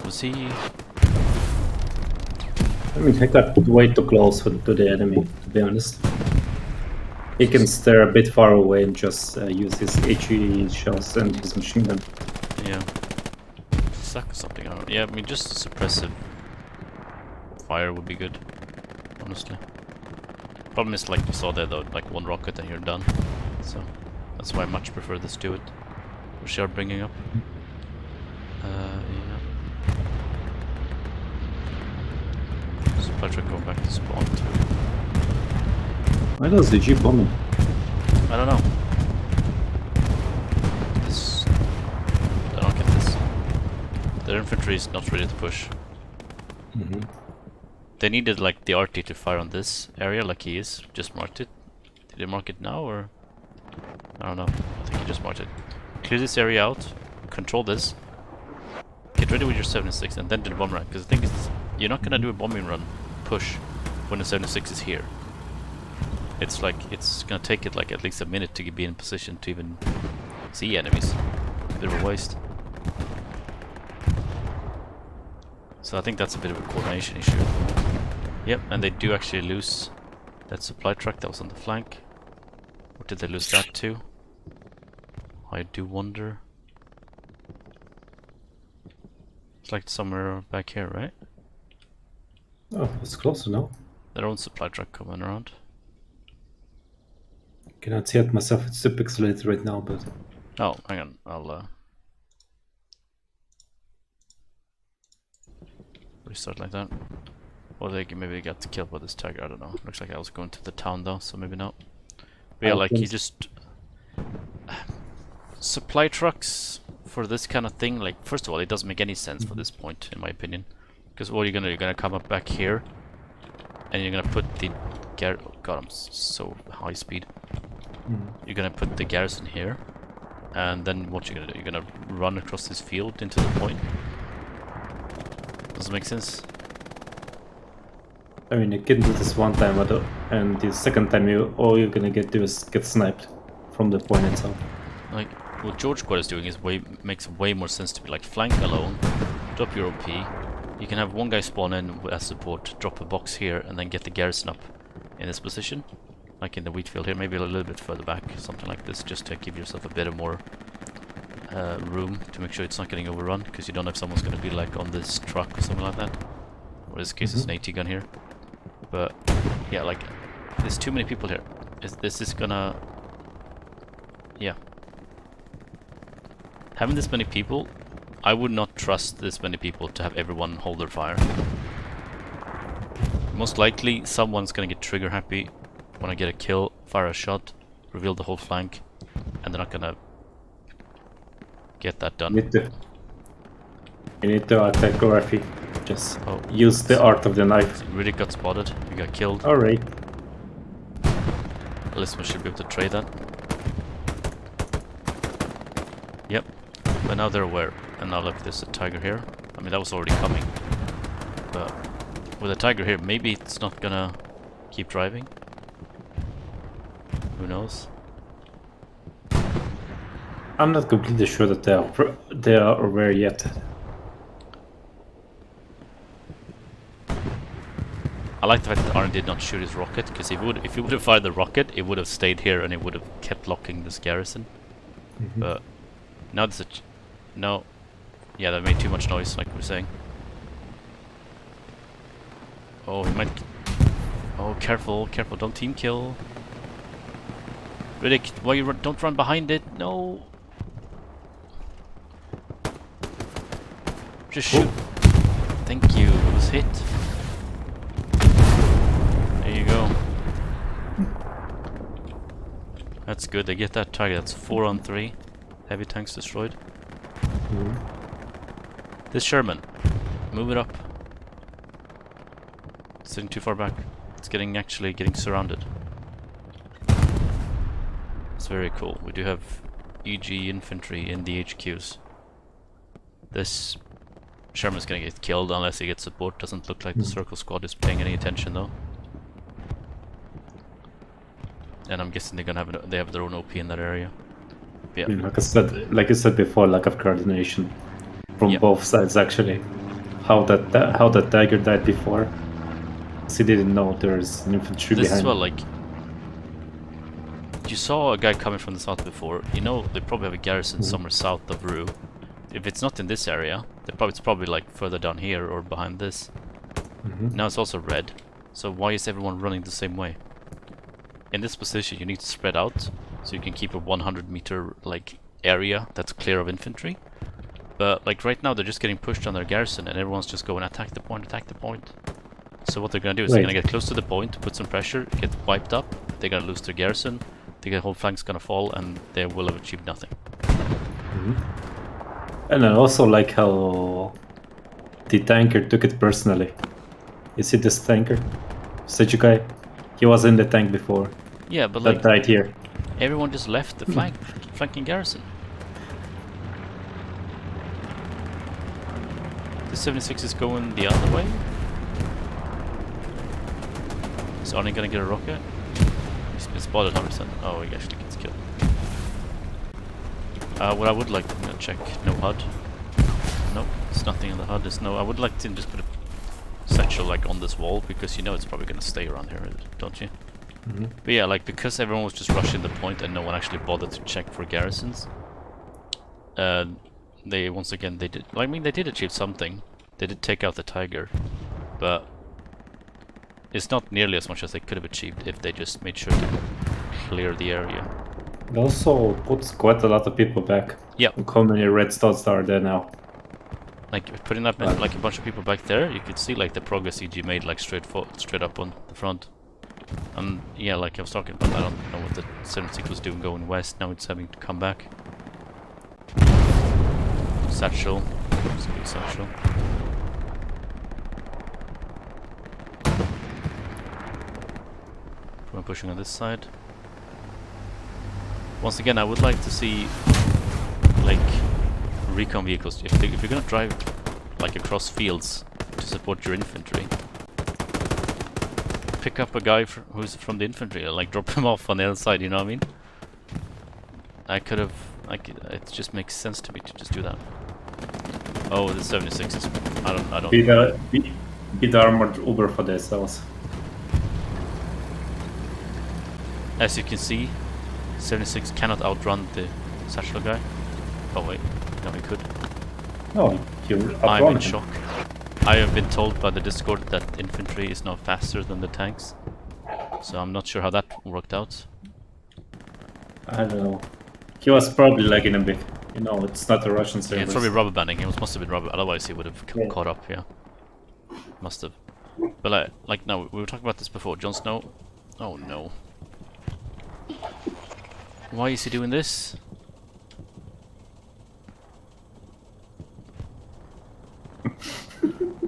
Was he... I mean, he got way too close to the enemy, to be honest. He can stare a bit far away and just use his HE shells and his machine gun. Yeah. Suck something out. Yeah, I mean, just suppressive fire would be good, honestly. Problem is, like you saw there, though, like one rocket and you're done. So that's why I much prefer this to it. Which they are bringing up. Yeah. Supply truck going back to spawn too. Why does the Jeep bombing? I don't know. This... I don't get this. Their infantry is not ready to push. They needed like the RT to fire on this area like he is. Just marked it. Did they mark it now or? I don't know. I think he just marked it. Clear this area out. Control this. Get ready with your 76 and then do the bomb run. Because the thing is, you're not gonna do a bombing run push when the 76 is here. It's like, it's gonna take it like at least a minute to be in position to even see enemies. Bit of a waste. So I think that's a bit of a coordination issue. Yep, and they do actually lose that supply truck that was on the flank. Or did they lose that too? I do wonder. It's like somewhere back here, right? Oh, it's closer now. Their own supply truck coming around. Cannot see it myself, it's too pixelated right now, but... Oh, hang on, I'll restart like that. Or they maybe got killed by this tiger, I don't know. Looks like I was going to the town though, so maybe not. But yeah, like you just... Supply trucks for this kind of thing, like first of all, it doesn't make any sense for this point, in my opinion. Because what you're gonna come up back here, and you're gonna put the oh god, I'm so high speed. You're gonna put the garrison here, and then what you're gonna do? You're gonna run across this field into the point. Does it make sense? I mean, you can do this one time, and the second time all you're gonna do is get sniped from the point itself. Like, what George Quad is doing is makes way more sense to be like flank alone, drop your OP, you can have one guy spawn in as support, drop a box here, and then get the garrison up in this position. Like in the wheat field here, maybe a little bit further back, something like this, just to give yourself a bit of more room to make sure it's not getting overrun, because you don't know if someone's going to be like on this truck or something like that. Or in this case it's an AT gun here. But yeah, like, there's too many people here. This is gonna... Yeah. Having this many people, I would not trust this many people to have everyone hold their fire. Most likely, someone's gonna get trigger happy when I get a kill, fire a shot, reveal the whole flank, and they're not gonna get that done. You need to attack Gorafi. Just use the art of the knife. Really got spotted. We got killed. Alright. At least we should be able to trade that. Yep. But now they're aware. And now look, there's a tiger here. I mean, that was already coming. But with a tiger here, maybe it's not gonna keep driving. Who knows? I'm not completely sure that they are aware yet. I like the fact that Arn did not shoot his rocket, because if he would have fired the rocket, it would have stayed here and it would have kept locking this garrison. But now there's no, yeah, that made too much noise, like we were saying. Oh, he might. Oh, careful, careful! Don't team kill. Riddick, why you don't run behind it? No. Just shoot. Thank you. It was hit. There you go. That's good. They get that target. That's 4 on 3. Heavy tanks destroyed. This Sherman, move it up. It's sitting too far back. It's actually getting surrounded. It's very cool. We do have EG infantry in the HQs. This Sherman's gonna get killed unless he gets support. Doesn't look like the circle squad is paying any attention though. And I'm guessing they have their own OP in that area. Yeah. Like I said before, lack of coordination from both sides actually. How that tiger died before He didn't know there's an infantry This is behind well, him. like, you saw a guy coming from the south before. You know they probably have a garrison somewhere south of Rue. If it's not in this area, it's probably like further down here or behind this. Now it's also red. So why is everyone running the same way? In this position, you need to spread out so you can keep a 100-meter like area that's clear of infantry. But like right now, they're just getting pushed on their garrison, and everyone's just going attack the point, attack the point. So what they're gonna do is they're gonna get close to the point, put some pressure, get wiped up. They're gonna lose their garrison. The whole flank's gonna fall, and they will have achieved nothing. And I also like how the tanker took it personally. You see this tanker? Such a guy. He was in the tank before. Yeah, but That like died here. everyone just left the flanking garrison. The 76 is going the other way. Is Arnie gonna get a rocket? He's been spotted 100%. Oh, he actually gets killed. What I would like to check, no HUD. Nope, there's nothing in the HUD. There's no. I would like to just put a satchel like on this wall because you know it's probably gonna stay around here, don't you? But yeah, like because everyone was just rushing the point and no one actually bothered to check for garrisons. They once again they did. I mean, they did achieve something. They did take out the tiger, but it's not nearly as much as they could have achieved if they just made sure to clear the area. It also puts quite a lot of people back. Yep. Look how many red dots are there now. Like putting up like a bunch of people back there, you could see like the progress EG made like straight up on the front. And yeah, like I was talking about, I don't know what the 76 was doing going west. Now it's having to come back. Satchel. It's a good satchel. We're pushing on this side. Once again, I would like to see like recon vehicles. If you're gonna drive like across fields to support your infantry, pick up a guy who's from the infantry, or like drop him off on the other side. You know what I mean? I could have. It just makes sense to me to just do that. Oh, the 76 is. I don't. Be the armored Uber for the cells. As you can see, 76 cannot outrun the satchel guy. Oh wait, no, he could. Oh, you I'm in shock. I have been told by the Discord that infantry is now faster than the tanks, so I'm not sure how that worked out. I don't know. He was probably lagging a bit. You know, it's not a Russian server. Yeah, it's probably rubber banding. It must have been rubber. Otherwise, he would have caught up. Yeah, must have. But like no, we were talking about this before. Jon Snow. Oh no. Why is he doing this?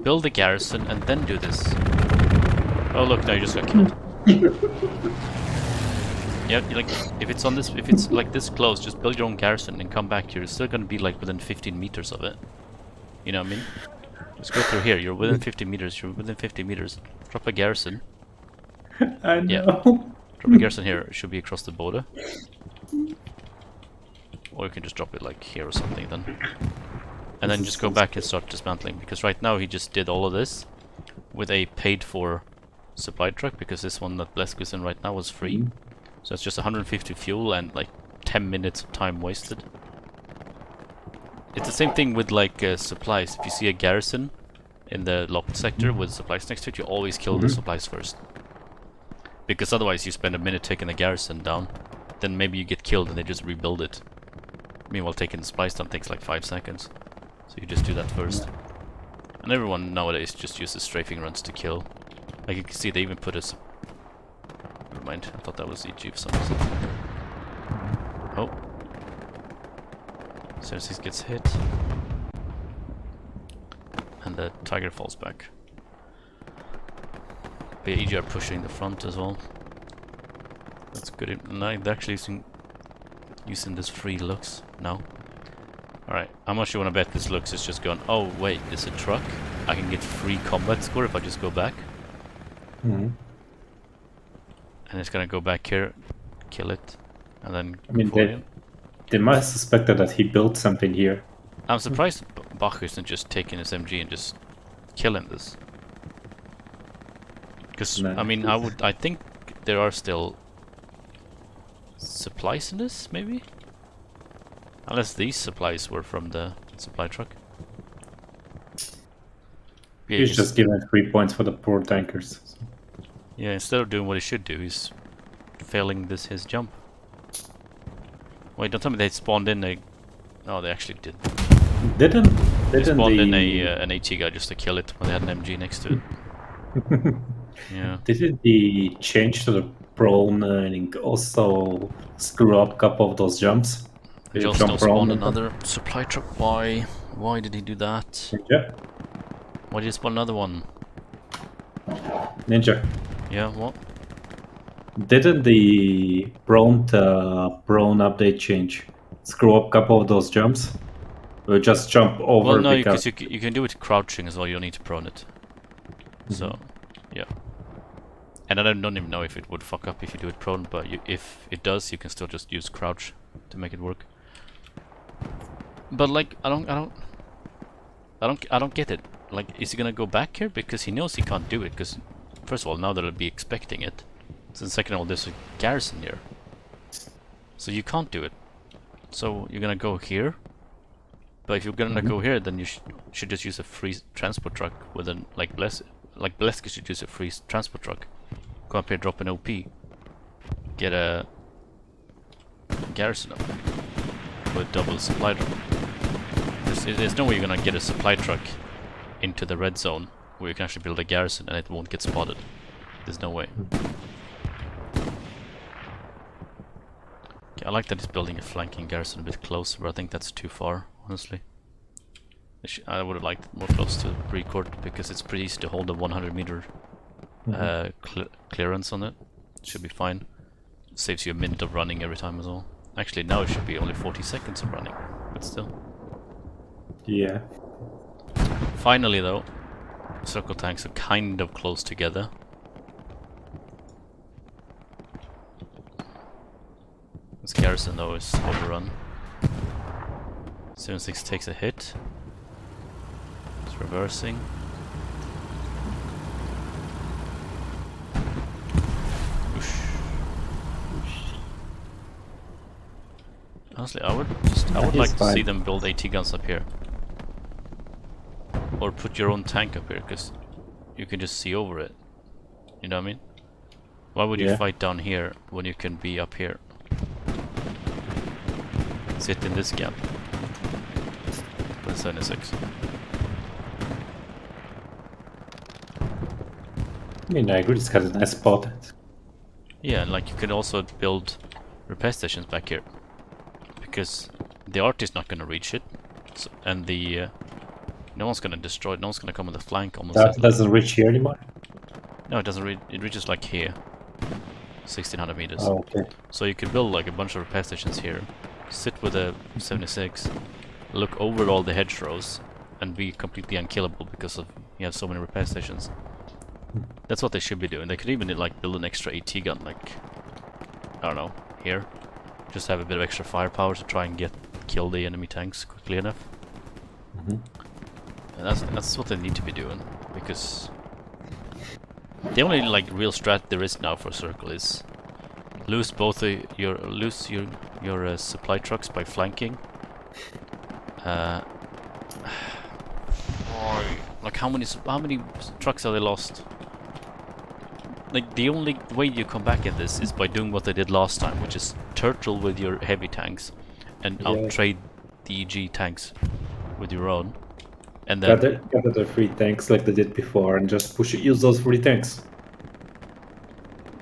Build a garrison and then do this. Oh look, now you just got killed. Yeah, like if it's like this close, just build your own garrison and come back. You're still gonna be like within 15 meters of it. You know what I mean? Just go through here. You're within 50 meters. You're within 50 meters. Drop a garrison. I know. Yeah. Drop a garrison here. It should be across the border. Or you can just drop it like here or something then. And then just go back and start dismantling. Because right now he just did all of this with a paid for supply truck, because this one that Blesk is in right now was free. So it's just 150 fuel and like 10 minutes of time wasted. It's the same thing with like supplies. If you see a garrison in the locked sector with supplies next to it, you always kill the supplies first. Because otherwise you spend a minute taking the garrison down, then maybe you get killed and they just rebuild it. Meanwhile taking the supplies down takes like 5 seconds. So you just do that first. And everyone nowadays just uses strafing runs to kill. Like you can see they even put a... Never mind, I thought that was EG for some reason. Oh. 76 gets hit. And the tiger falls back. But yeah, EG are pushing the front as well. That's good. No, they're actually using this free looks now. Alright, how much you want to bet this looks is just going, oh wait, there's a truck. I can get free combat score if I just go back. And it's gonna go back here, kill it, and then I mean, they might have suspected that he built something here. I'm surprised Bach isn't just taking his MG and just killing this. Because Nah, I mean, I think there are still supplies in this, maybe. Unless these supplies were from the supply truck. Yeah, he's just given 3 points for the poor tankers. So. yeah. Instead of doing what he should do, he's failing his jump. Wait, don't tell me they spawned in a. No, they actually did. Didn't They spawned in the an AT guy just to kill it when they had an MG next to it. Yeah. didn't the change to the prone and also screw up a couple of those jumps? He You just jump now prone spawned and another supply truck. Why? Why did he do that? Ninja. Why did he spawn another one? Ninja. Yeah, what? Didn't the prone update change screw up a couple of those jumps? Or just jump over Well, no, because because you can do it crouching as well. You don't need to prone it. So, yeah. And I don't even know if it would fuck up if you do it prone, but if it does, you can still just use crouch to make it work. But like, I don't get it. Like, is he gonna go back here because he knows he can't do it? Because first of all, now they'll be expecting it. So second of all, there's a garrison here, so you can't do it. So you're gonna go here. But if you're gonna go here, then you should just use a free transport truck with an like Bleska should use a free transport truck. Go up here, drop an OP, get a garrison up with double supply drop. There's no way you're gonna get a supply truck into the red zone where you can actually build a garrison and it won't get spotted. There's no way. Okay, I like that he's building a flanking garrison a bit closer, but I think that's too far, honestly. I would have liked it more close to Precourt because it's pretty easy to hold a 100-meter clearance on it. Should be fine. Saves you a minute of running every time as well. Actually, now it should be only 40 seconds of running, but still. yeah. Finally, though, circle tanks are kind of close together. This garrison, though, is overrun. 7-6 takes a hit. It's reversing. Whoosh. Honestly, I would like to see them build AT guns up here. Or put your own tank up here, because you can just see over it. You know what I mean? Why would you fight down here when you can be up here? Sit in this gap. With 76. I mean, I agree, it's got a nice spot. Yeah, and like you can also build repair stations back here. Because the art is not going to reach it. So, and the... no one's going to destroy it, no one's going to come on the flank almost. That doesn't reach here anymore? No, it doesn't reach, it reaches like here. 1600 meters. Oh, okay. So you could build like a bunch of repair stations here. Sit with a 76. Look over all the hedgerows. And be completely unkillable because of you have so many repair stations. That's what they should be doing. They could even like build an extra AT gun, like I don't know, here. Just have a bit of extra firepower to try and kill the enemy tanks quickly enough. And that's what they need to be doing, because the only like real strat there is now for Circle is lose both your supply trucks by flanking. Like how many trucks have they lost? Like the only way you come back at this is by doing what they did last time, which is turtle with your heavy tanks and outtrade the EG tanks with your own. And then gather the free tanks like they did before and just use those free tanks.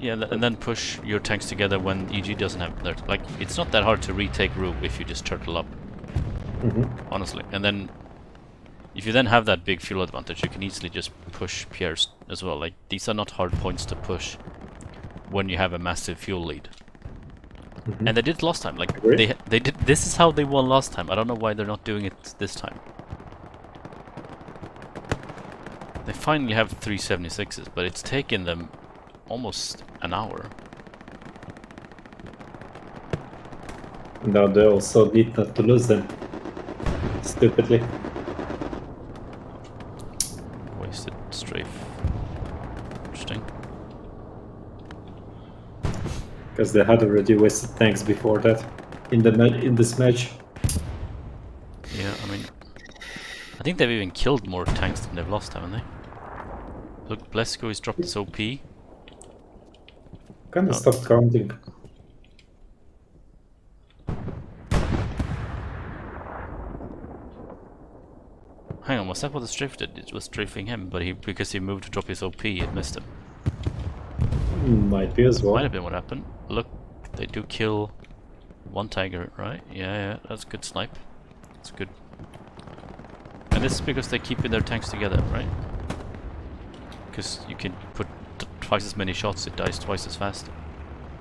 Yeah, and then push your tanks together when EG doesn't have their... Like, it's not that hard to retake Rube if you just turtle up. Honestly. And then, if you then have that big fuel advantage, you can easily just push Pierre's as well. Like, these are not hard points to push when you have a massive fuel lead. And they did it last time. Like, they did... This is how they won last time. I don't know why they're not doing it this time. They finally have 376s, but it's taken them almost an hour. Now they also need not to lose them. Stupidly. Wasted strafe. Interesting. Because they had already wasted tanks before that in this match. Yeah, I mean, I think they've even killed more tanks than they've lost, haven't they? Look, Blesko has dropped his OP. Kinda Oh. stopped counting. Hang on, was that what the strafe did? It was strafing him, but because he moved to drop his OP, it missed him. Might be as well. Might have been what happened. Look, they do kill one tiger, right? Yeah, that's good snipe. That's good. And this is because they keep their tanks together, right? Because you can put twice as many shots, it dies twice as fast.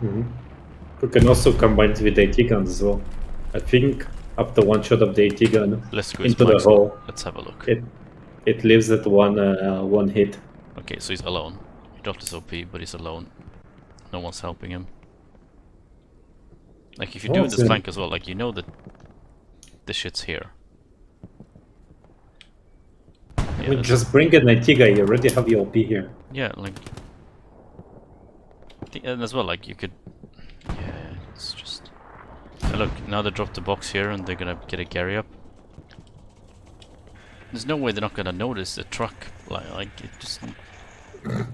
We can also combine it with AT guns as well. I think after one shot of the AT gun Let's go into the hole, let's have a look. it lives at one hit. Okay, so he's alone. He dropped his OP, but he's alone. No one's helping him. Like, if you do this flank as well, like, you know that this shit's here. Yeah, just bring an AT guy, you already have your OP here. Yeah, like... And as well, like, you could... Yeah, it's just... And look, now they dropped the box here and they're gonna get a Gary up. There's no way they're not gonna notice the truck. Like it just... Oh,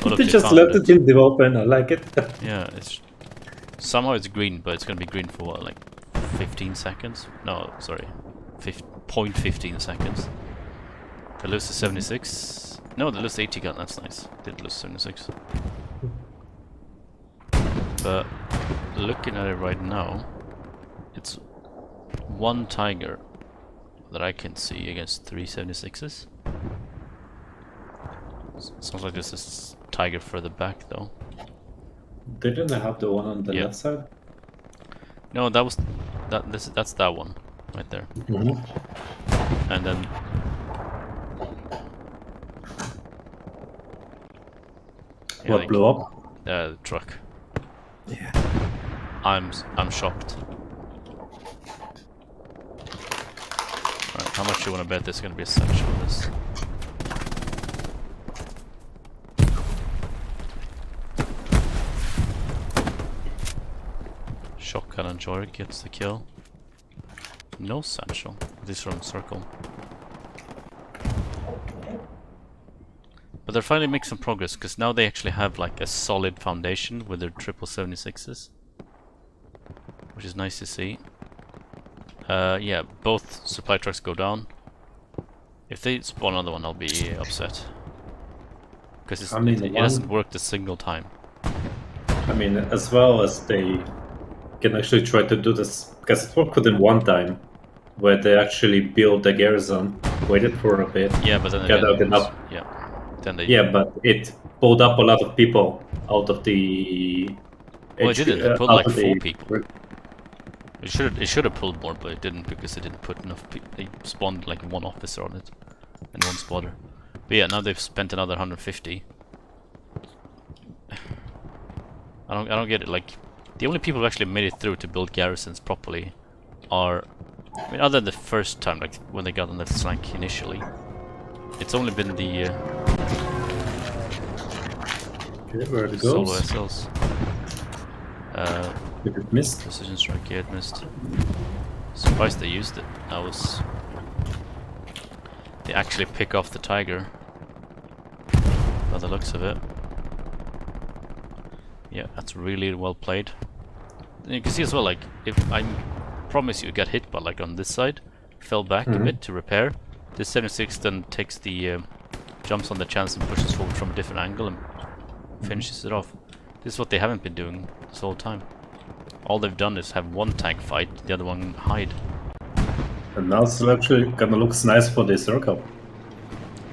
look, They just left it in the open, I like it. Yeah, it's... Somehow it's green, but it's gonna be green for what, like 15 seconds? No, sorry. 0.15 seconds. They lose to 76. No, they lose 80 gun, that's nice. Didn't lose 76. But looking at it right now, it's one tiger that I can see against 3 76s. Sounds like this is tiger further back though. Didn't they have the one on the left side? No, that was that's that one right there. And then what like, blew up? The truck. Yeah. I'm shocked. Alright, how much do you want to bet there's gonna be a section on this? Shotgun and Jorik gets the kill. No satchel. This from circle. But they're finally making some progress because now they actually have like a solid foundation with their 76s, which is nice to see. Yeah, both supply trucks go down. If they spawn another one, I'll be upset because it hasn't worked a single time. I mean, as well as they can actually try to do this, because it worked within one time, where they actually built a garrison, waited for a bit, yeah, but then got out enough. Yeah, then they. Yeah, but it pulled up a lot of people out of the. Well, it didn't. It pulled like 4 people. It should have pulled more, but it didn't because it didn't put enough. They spawned like one officer on it and one spotter. But yeah, now they've spent another 150. I don't get it. Like, the only people who actually made it through to build garrisons properly are, I mean, other than the first time, like when they got on that flank initially, it's only been the where it solo goes. SLs. It missed. Precision strike, yeah, it missed. Surprised they used it. That was... They actually pick off the tiger, by the looks of it. Yeah, that's really well played. And you can see as well, like, if I promise you get hit by, like, on this side, fell back a bit to repair, this 76 then takes the, jumps on the chance and pushes forward from a different angle and finishes it off. This is what they haven't been doing this whole time. All they've done is have one tank fight, the other one hide. And now it's actually kinda looks nice for this circle.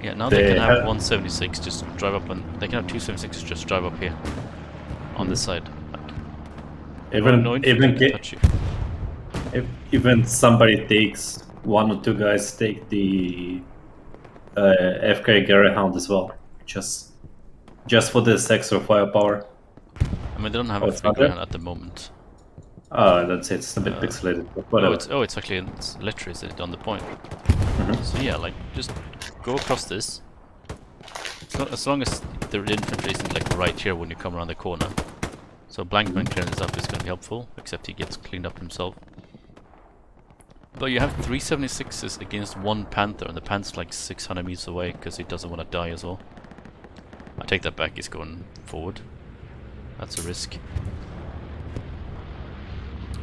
Yeah, now they can have 176 just drive up, and they can have 276 just drive up here on this side. Like, even somebody takes one or two guys take the FK Gary Hound as well, just for this extra firepower. I mean, they don't have a free ground at the moment. That's it. It's a bit pixelated. But whatever. It's actually it's literally is it on the point. So yeah, like just go across this. As long as the infantry isn't like right here when you come around the corner, So Blankman clearing this up is going to be helpful, except he gets cleaned up himself. But you have 3 76s against 1 Panther, and the Panther's like 600 meters away because he doesn't want to die as well. I take that back, he's going forward. That's a risk.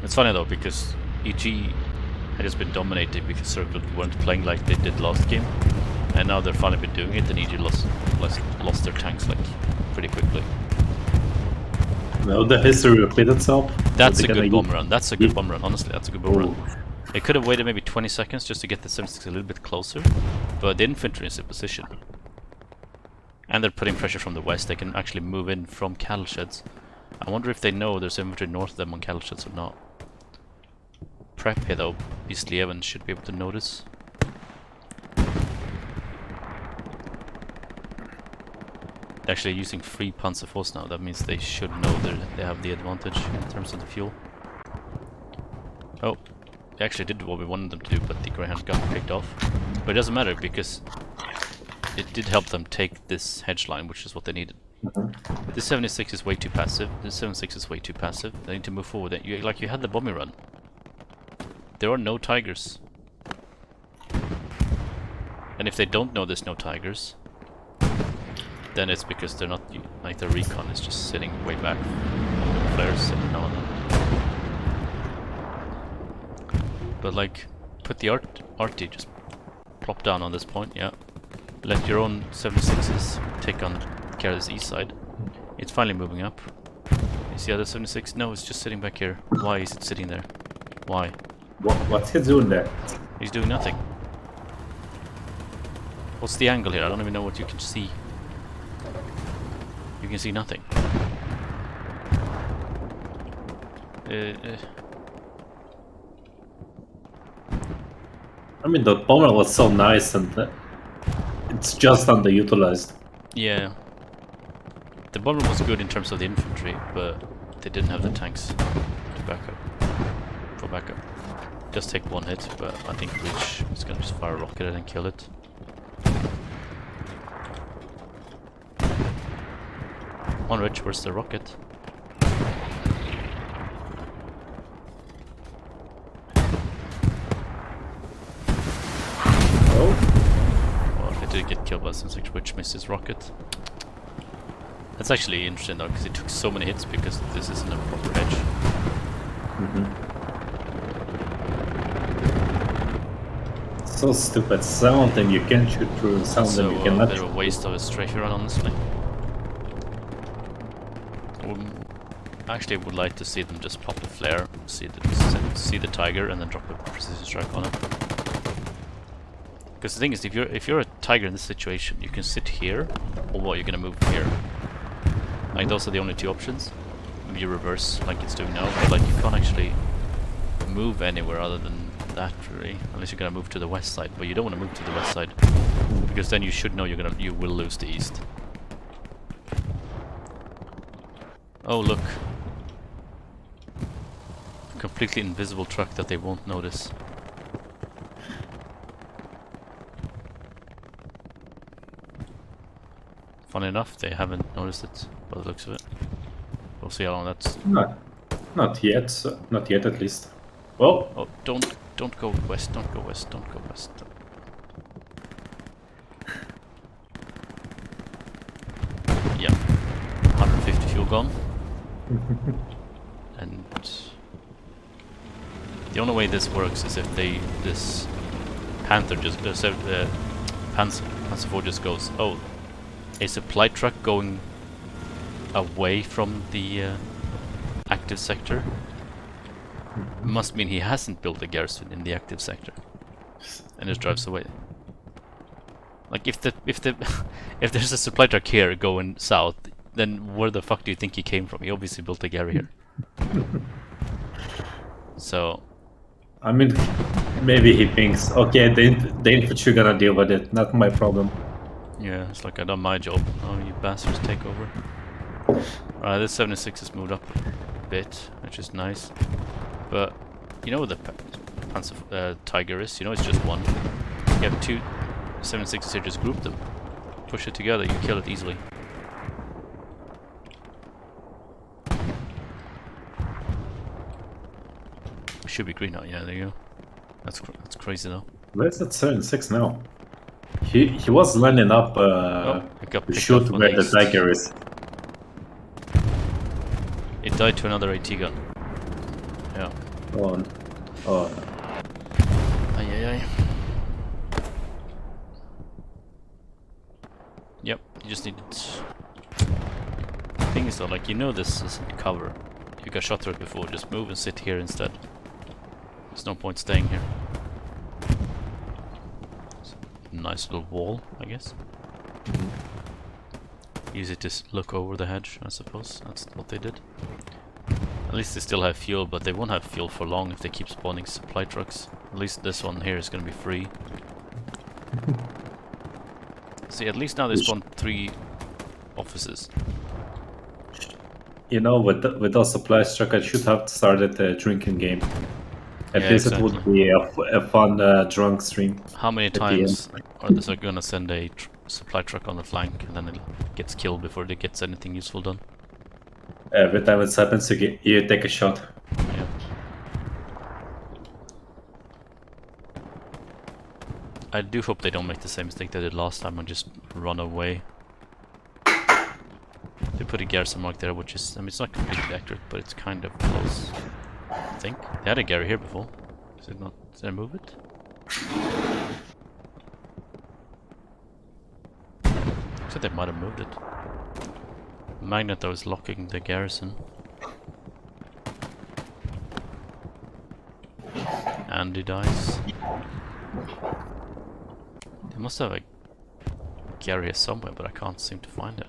It's funny though, because EG had just been dominating because Circle weren't playing like they did last game. And now they're finally been doing it, and EG lost their tanks like pretty quickly. Well, the history repeats itself. That's a good bomb run. That's a good bomb run. Honestly, that's a good bomb run. It could have waited maybe 20 seconds just to get the 76 a little bit closer, but the infantry is in position. And they're putting pressure from the west. They can actually move in from cattle sheds. I wonder if they know there's infantry north of them on cattle sheds or not. Prep here though, Beastly Evans should be able to notice. They're actually using 3 Panzerforce now. That means they should know they have the advantage in terms of the fuel. Oh, they actually did what we wanted them to do, but the Greyhound got picked off. But it doesn't matter because it did help them take this hedge line, which is what they needed. This 76 is way too passive. This 76 is way too passive. They need to move forward. You had the bombing run. There are no tigers. And if they don't know there's no tigers, then it's because they're not, like, the recon is just sitting way back. Flares sitting now and then. But like, put the RT, just plop down on this point, yeah. Let your own 76s take on care of this east side. It's finally moving up. Is the other 76? No, it's just sitting back here. Why is it sitting there? Why? What's he doing there? He's doing nothing. What's the angle here? I don't even know what you can see. You can see nothing. I mean, the bomber was so nice, and it's just underutilized. Yeah. The bomber was good in terms of the infantry, but they didn't have the tanks to back up. For backup. Just take 1 hit, but I think Reach is gonna just fire a rocket at it and kill it. On Rich, where's the rocket? Oh, Well, it did get killed by some 6 Rich missed his rocket. That's actually interesting though, because it took so many hits because this isn't a proper hedge. so stupid. Sound them you can shoot through, sound them you So cannot. a bit of a waste of a strafe run, honestly. I actually would like to see them just pop the flare, see the tiger, and then drop a precision strike on it. Because the thing is, if you're a tiger in this situation, you can sit here, or what, you're gonna move here. Like, those are the only 2 options. Maybe you reverse like it's doing now, but like you can't actually move anywhere other than that, really, unless you're gonna move to the west side. But you don't want to move to the west side because then you should know you will lose the east. Oh look, completely invisible truck that they won't notice. Funny enough, they haven't noticed it by the looks of it. We'll see how long that's. Not yet. Not yet, at least. Well, Oh, don't go west. Don't go west. Don't go west. Yeah, 150 fuel gone. And the only way this works is if this Panther just Panzer IV just goes, oh, a supply truck going away from the active sector must mean he hasn't built a garrison in the active sector and just drives away. Like, if there's a supply truck here going south, then where the fuck do you think he came from? He obviously built a garry here. So I mean, maybe he thinks, okay, the infantry gonna deal with it, not my problem. yeah, it's like, I done my job. Oh, you bastards, take over. Alright, this 76 has moved up a bit, which is nice. But you know what the Panzer Tiger is? You know it's just one. You have 2 76s here, just group them. Push it together, you kill it easily. should be green now. Yeah, there you go. That's crazy though. Where's that 76 now? He was lining up It got to picked shoot off on where the East. tiger is. It died to another AT gun. Yeah. Oh, oh. Ay. Yep, you just needed... The thing is though, like, you know this is cover. You got shot through it before, just move and sit here instead. There's no point staying here. Nice little wall, I guess. Easy to look over the hedge, I suppose. That's what they did. At least they still have fuel, but they won't have fuel for long if they keep spawning supply trucks. At least this one here is gonna be free. See, at least now they spawned 3 offices. You know, with those supply truck, I should have started a drinking game. At Yeah, least exactly. it would be a fun drunk stream. How many the times are they gonna send a supply truck on the flank and then it gets killed before it gets anything useful done? Every time it happens, you take a shot. Yeah. I do hope they don't make the same mistake they did last time and just run away. They put a garrison mark there, which is, I mean, it's not completely accurate, but it's kind of close. I think. They had a Gary here before. Is it not? Did I move it? Looks like they might have moved it. Magnet that was locking the garrison. Andy dies. They must have a Gary here somewhere, but I can't seem to find it.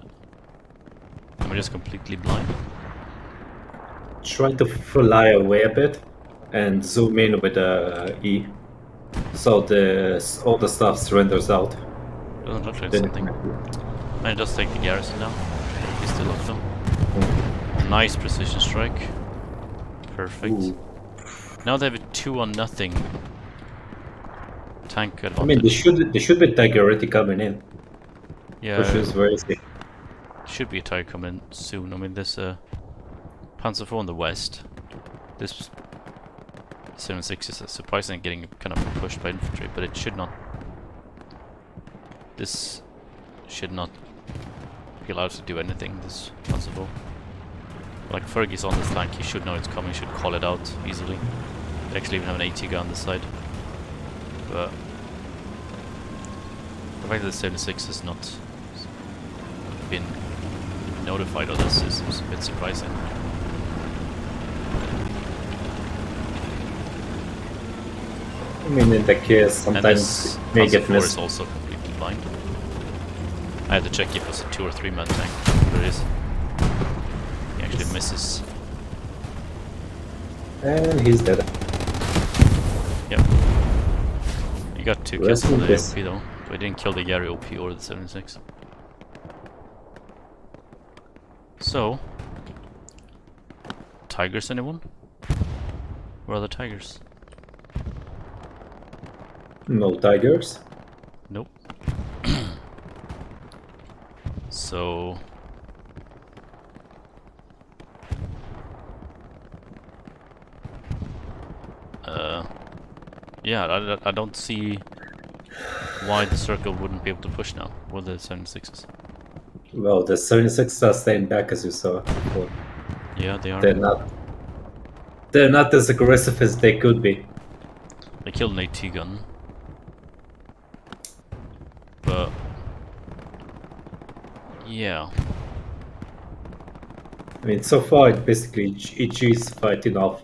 Am I just completely blind? Try to fly away a bit and zoom in with E, so all the stuff surrenders out. Doesn't look like Then something. And it does take the garrison now. He's still up though. Nice precision strike. Perfect. Ooh. Now they have a 2-0 tank advantage. I mean, they should be tiger already coming in. Yeah, Pushes very easy. should be a tiger coming in soon. I mean, there's a Panzer IV on the west. This 76 is surprisingly getting kind of pushed by infantry, but it should not. This should not be allowed to do anything. This Panzer IV. Like Fergie's on this flank, he should know it's coming. Should call it out easily. They actually even have an AT gun on this side, but the fact that the 76 has not been notified of this is a bit surprising. I mean, in the case, sometimes may Panzer get IV missed. is also completely blind. I had to check if it was a 2 or 3 man tank, but it is. He actually misses. And he's dead. Yep. He got 2 kills Rest on in the peace. OP though, but he didn't kill the Gary OP or the 76. So, tigers anyone? Where are the tigers? No tigers. Nope. So, yeah, I don't see why the circle wouldn't be able to push now with the 76s. Well, the 76 are staying back, as you saw before. Yeah, they are. They're not as aggressive as they could be. They killed an AT gun. But yeah. I mean, so far, basically, EG is fighting off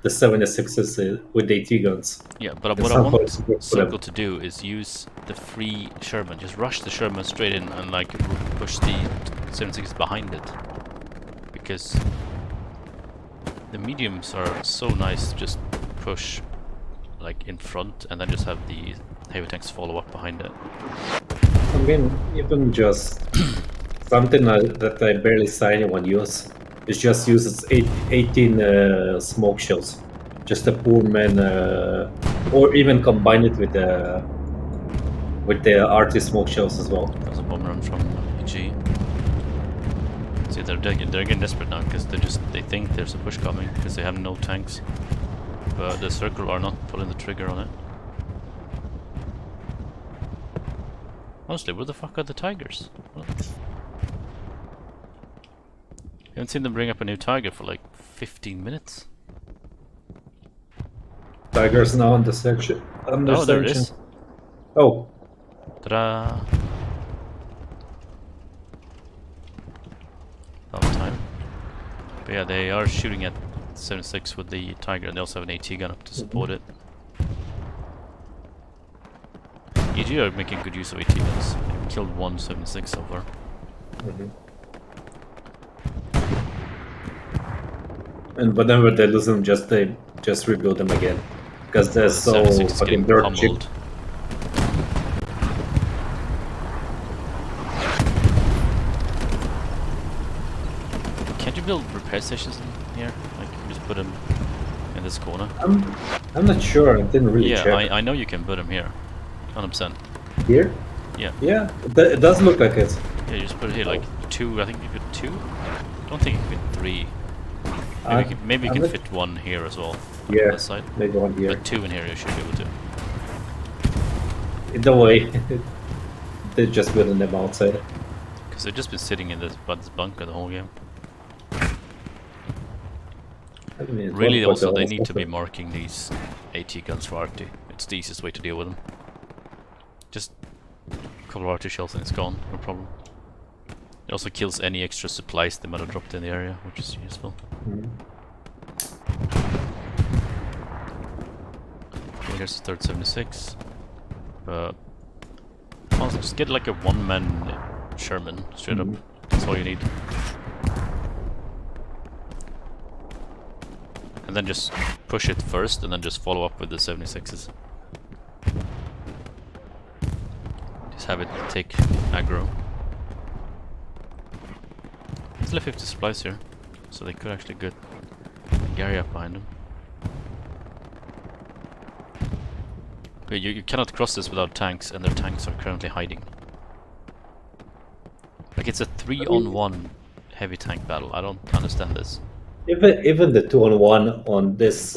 the 76s with AT guns. Yeah, but The what I want Sunfire is good for Circle them. to do is use the free Sherman. Just rush the Sherman straight in and like push the 76 behind it. Because the mediums are so nice to just push like in front and then just have the heavy tanks follow up behind it. I mean, even just something that I barely saw anyone use is just uses 18 smoke shells. Just a poor man, or even combine it with the RT smoke shells as well. There's a bomb run from EG. See, they're getting desperate now because they think there's a push coming because they have no tanks. but the circle are not pulling the trigger on it. Honestly, where the fuck are the tigers? What? Haven't seen them bring up a new tiger for like 15 minutes. Tigers now on the section. Under Oh, there it sanction. is. Oh, Ta-da! About time. But yeah, they are shooting at 76 with the tiger, and they also have an AT gun up to support it. EG are making good use of AT guns. They've killed 176 so far. and whenever they lose them, they just rebuild them again, because they're The so 76 is fucking getting dirt cheap. pummeled. Can't you build repair stations in here? Like, you can just put them in this corner. I'm not sure. I didn't really Yeah, check. I know you can put them here. 100%. Here? Yeah. Yeah, it does look like it. Yeah, you just put it here, like 2, I think you could 2? I don't think you could 3. Maybe you can fit 1 here as well. Yeah, On this side. maybe one here. But 2 in here you should be able to. Either way, they're just building them outside. Because they've just been sitting in this bunker the whole game. I mean, Really, one also, point they was need to be also- marking these AT guns for RT. It's the easiest way to deal with them. Just a couple of RT shells and it's gone, no problem. It also kills any extra supplies they might have dropped in the area, which is useful. Okay, here's the third 76. Also, just get like a one-man Sherman straight up. That's all you need. And then just push it first, and then just follow up with the 76s. Just have it take aggro. There's like 50 supplies here, so they could actually get Gary up behind them. But you cannot cross this without tanks, and their tanks are currently hiding. Like, it's a 3-on-1 heavy tank battle. I don't understand this. Even the 2-on-1 on this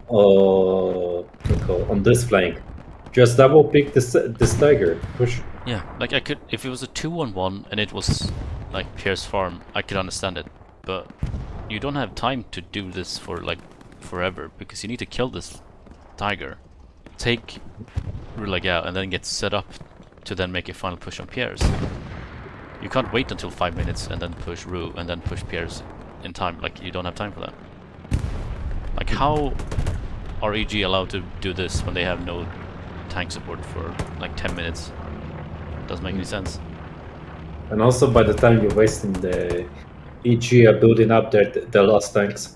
on this flank, just double pick this tiger. Push. Yeah, like I could, if it was a 2-on-1 and it was like Pierce Farm, I could understand it. But you don't have time to do this for like forever, because you need to kill this tiger, take Rulag out, and then get set up to then make a final push on Pierce. You can't wait until 5 minutes and then push Ru and then push Pierce in time. Like, you don't have time for that. Like, how are EG allowed to do this when they have no tank support for like 10 minutes? Doesn't make any sense. And also, by the time you're wasting, the EG are building up their last tanks.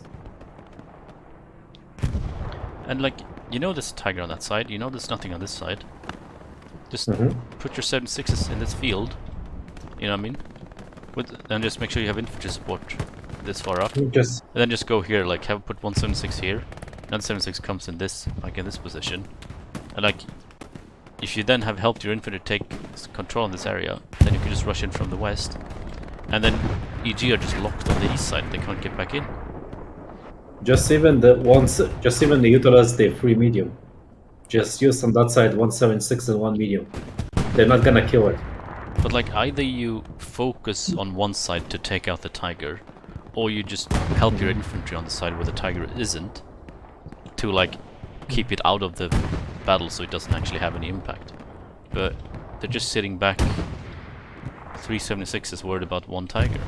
And like, you know this tiger on that side, you know there's nothing on this side. Just put your 76s in this field, you know what I mean? And just make sure you have infantry support this far up. And then just go here, like put 176 here, then 76 comes in this, like in this position. And like, if you then have helped your infantry take control in this area, then you can just rush in from the west. And then EG are just locked on the east side, they can't get back in. Just even utilize the free medium. Just use on that side 176 and 1 medium. They're not gonna kill it. But like, either you focus on one side to take out the tiger, or you just help your infantry on the side where the tiger isn't, to like keep it out of the battle so it doesn't actually have any impact. But they're just sitting back. 376 is worried about one tiger.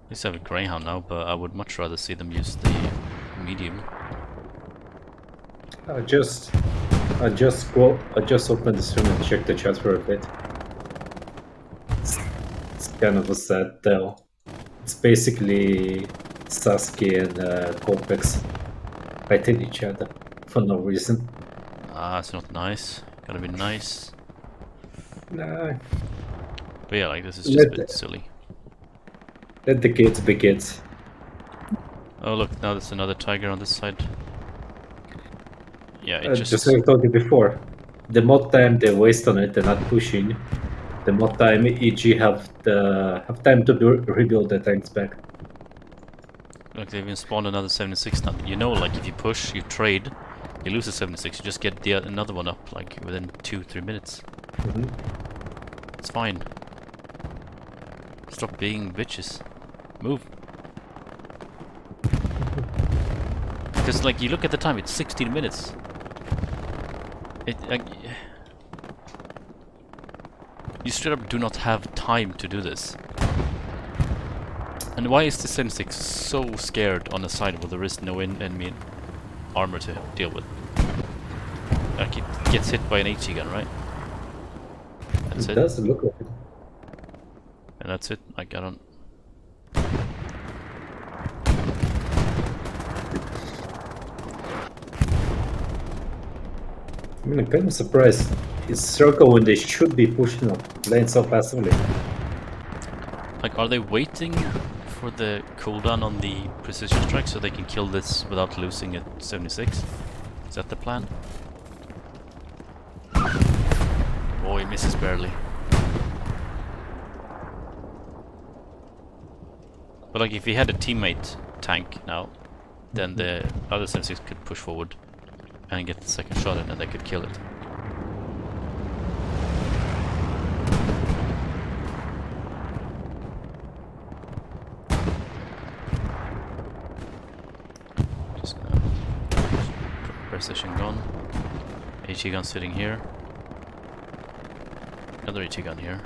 They have a Greyhound now, but I would much rather see them use the medium. I just opened the stream and checked the chat for a bit. It's kind of a sad tale. It's basically Sasuke and Corpex fighting each other for no reason. Ah, it's not nice. Gotta be nice. Nah. But yeah, like, this is just a bit silly. Let the kids be kids. Oh look, now there's another tiger on this side. Yeah, it Just like I told you before, the more time they waste on it, they're not pushing, the more time EG have time to rebuild the tanks back. Look, they've even spawned another 76 now. You know, like if you push, you trade, you lose a 76, you just get another one up like within 2-3 minutes. It's fine. Stop being bitches. Move. Because like you look at the time, it's 16 minutes. You straight up do not have time to do this. And why is the 76 so scared on the side where there is no enemy armor to deal with? Like it gets hit by an HE gun, right? That's it. It doesn't look like it. And that's it. Like I don't. I mean, I'm kind of surprised. It's circle when they should be pushing up, playing so passively. Like, are they waiting for the cooldown on the precision strike so they can kill this without losing at 76? Is that the plan? Oh, he misses barely. But like, if he had a teammate tank now, then the other 76 could push forward and get the second shot in and they could kill it. Just gonna precision gun. HE gun sitting here. Another HE gun here.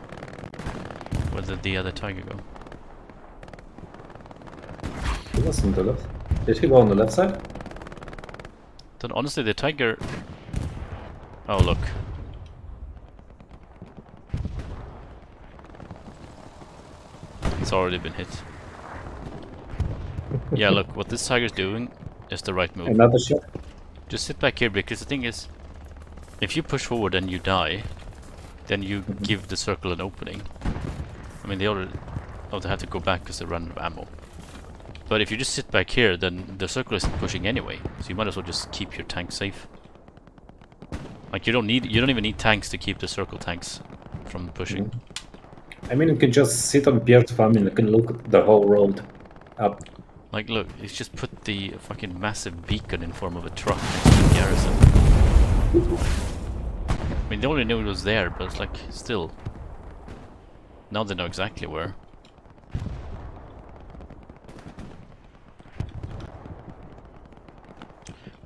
Where did the other tiger go? He was on the left. Did he go on the left side? Then honestly, the tiger. Oh look. It's already been hit. Yeah, look, what this tiger's doing is the right move. Another shot. Just sit back here, because the thing is, if you push forward and you die, then you give the circle an opening. I mean, they already... Oh, they have to go back because they run out of ammo. But if you just sit back here, then the circle isn't pushing anyway, so you might as well just keep your tank safe. Like, you don't even need tanks to keep the circle tanks from pushing. I mean, you can just sit on Pierre's farm and you can look the whole road up. Like, look, it's just put the fucking massive beacon in form of a truck next to the garrison. I mean, they already knew it was there, but it's like, still. Now they know exactly where.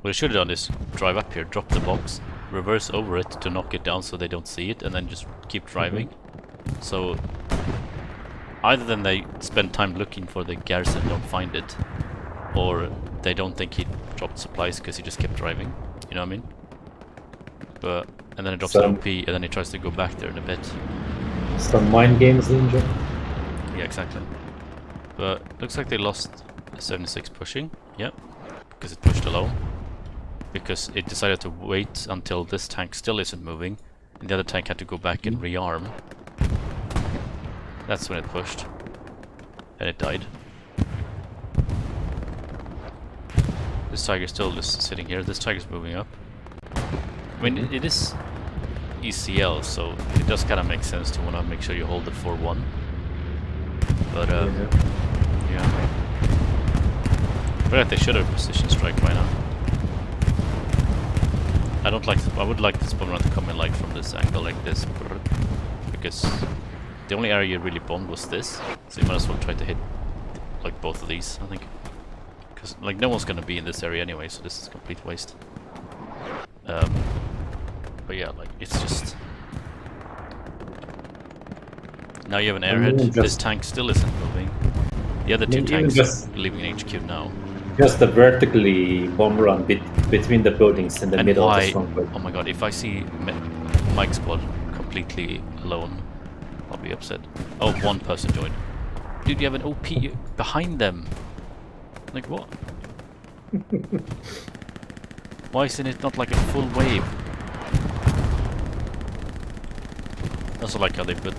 What I should have done is drive up here, drop the box, reverse over it to knock it down so they don't see it, and then just keep driving. So either then they spend time looking for the garrison and don't find it, or they don't think he dropped supplies because he just kept driving. You know what I mean? But and then he drops an OP, and then he tries to go back there in a bit. Some mind games, Ninja. Yeah, exactly. But looks like they lost 76 pushing. Yep, because it pushed alone. Because it decided to wait until this tank still isn't moving, and the other tank had to go back and rearm. That's when it pushed, and it died. This tiger's still just sitting here. This tiger's moving up. I mean, it is ECL, so it does kind of make sense to want to make sure you hold the 4-1. But yeah. But they should have precision strike by now. I would like this bomb run to come in like from this angle, like this, because the only area you really bombed was this, so you might as well try to hit like both of these, I think, because like no one's gonna be in this area anyway, so this is a complete waste. But yeah, like it's just now you have an airhead. This tank still isn't moving. The other two tanks are leaving HQ now. Just a vertically bomb run between the buildings in the middle of the stronghold. Oh my god, if I see Mike's squad completely alone, I'll be upset. Oh, one person joined. Dude, you have an OP behind them. Like what? Why isn't it not like a full wave? I also like how they put...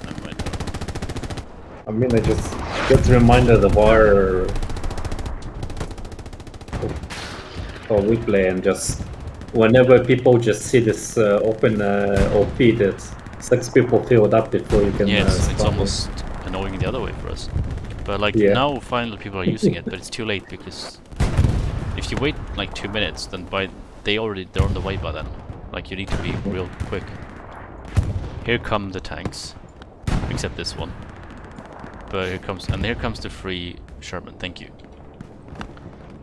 Never mind. I mean, I just get reminded of our... how we play, and just whenever people just see this open OP that 6 people filled up before you can Yeah, it's spawn. almost annoying the other way for us. But like Yeah. now finally people are using it, but it's too late because if you wait like 2 minutes, then they're on the way by then. Like you need to be real quick. Here come the tanks, except this one. But here comes the free Sherman. Thank you.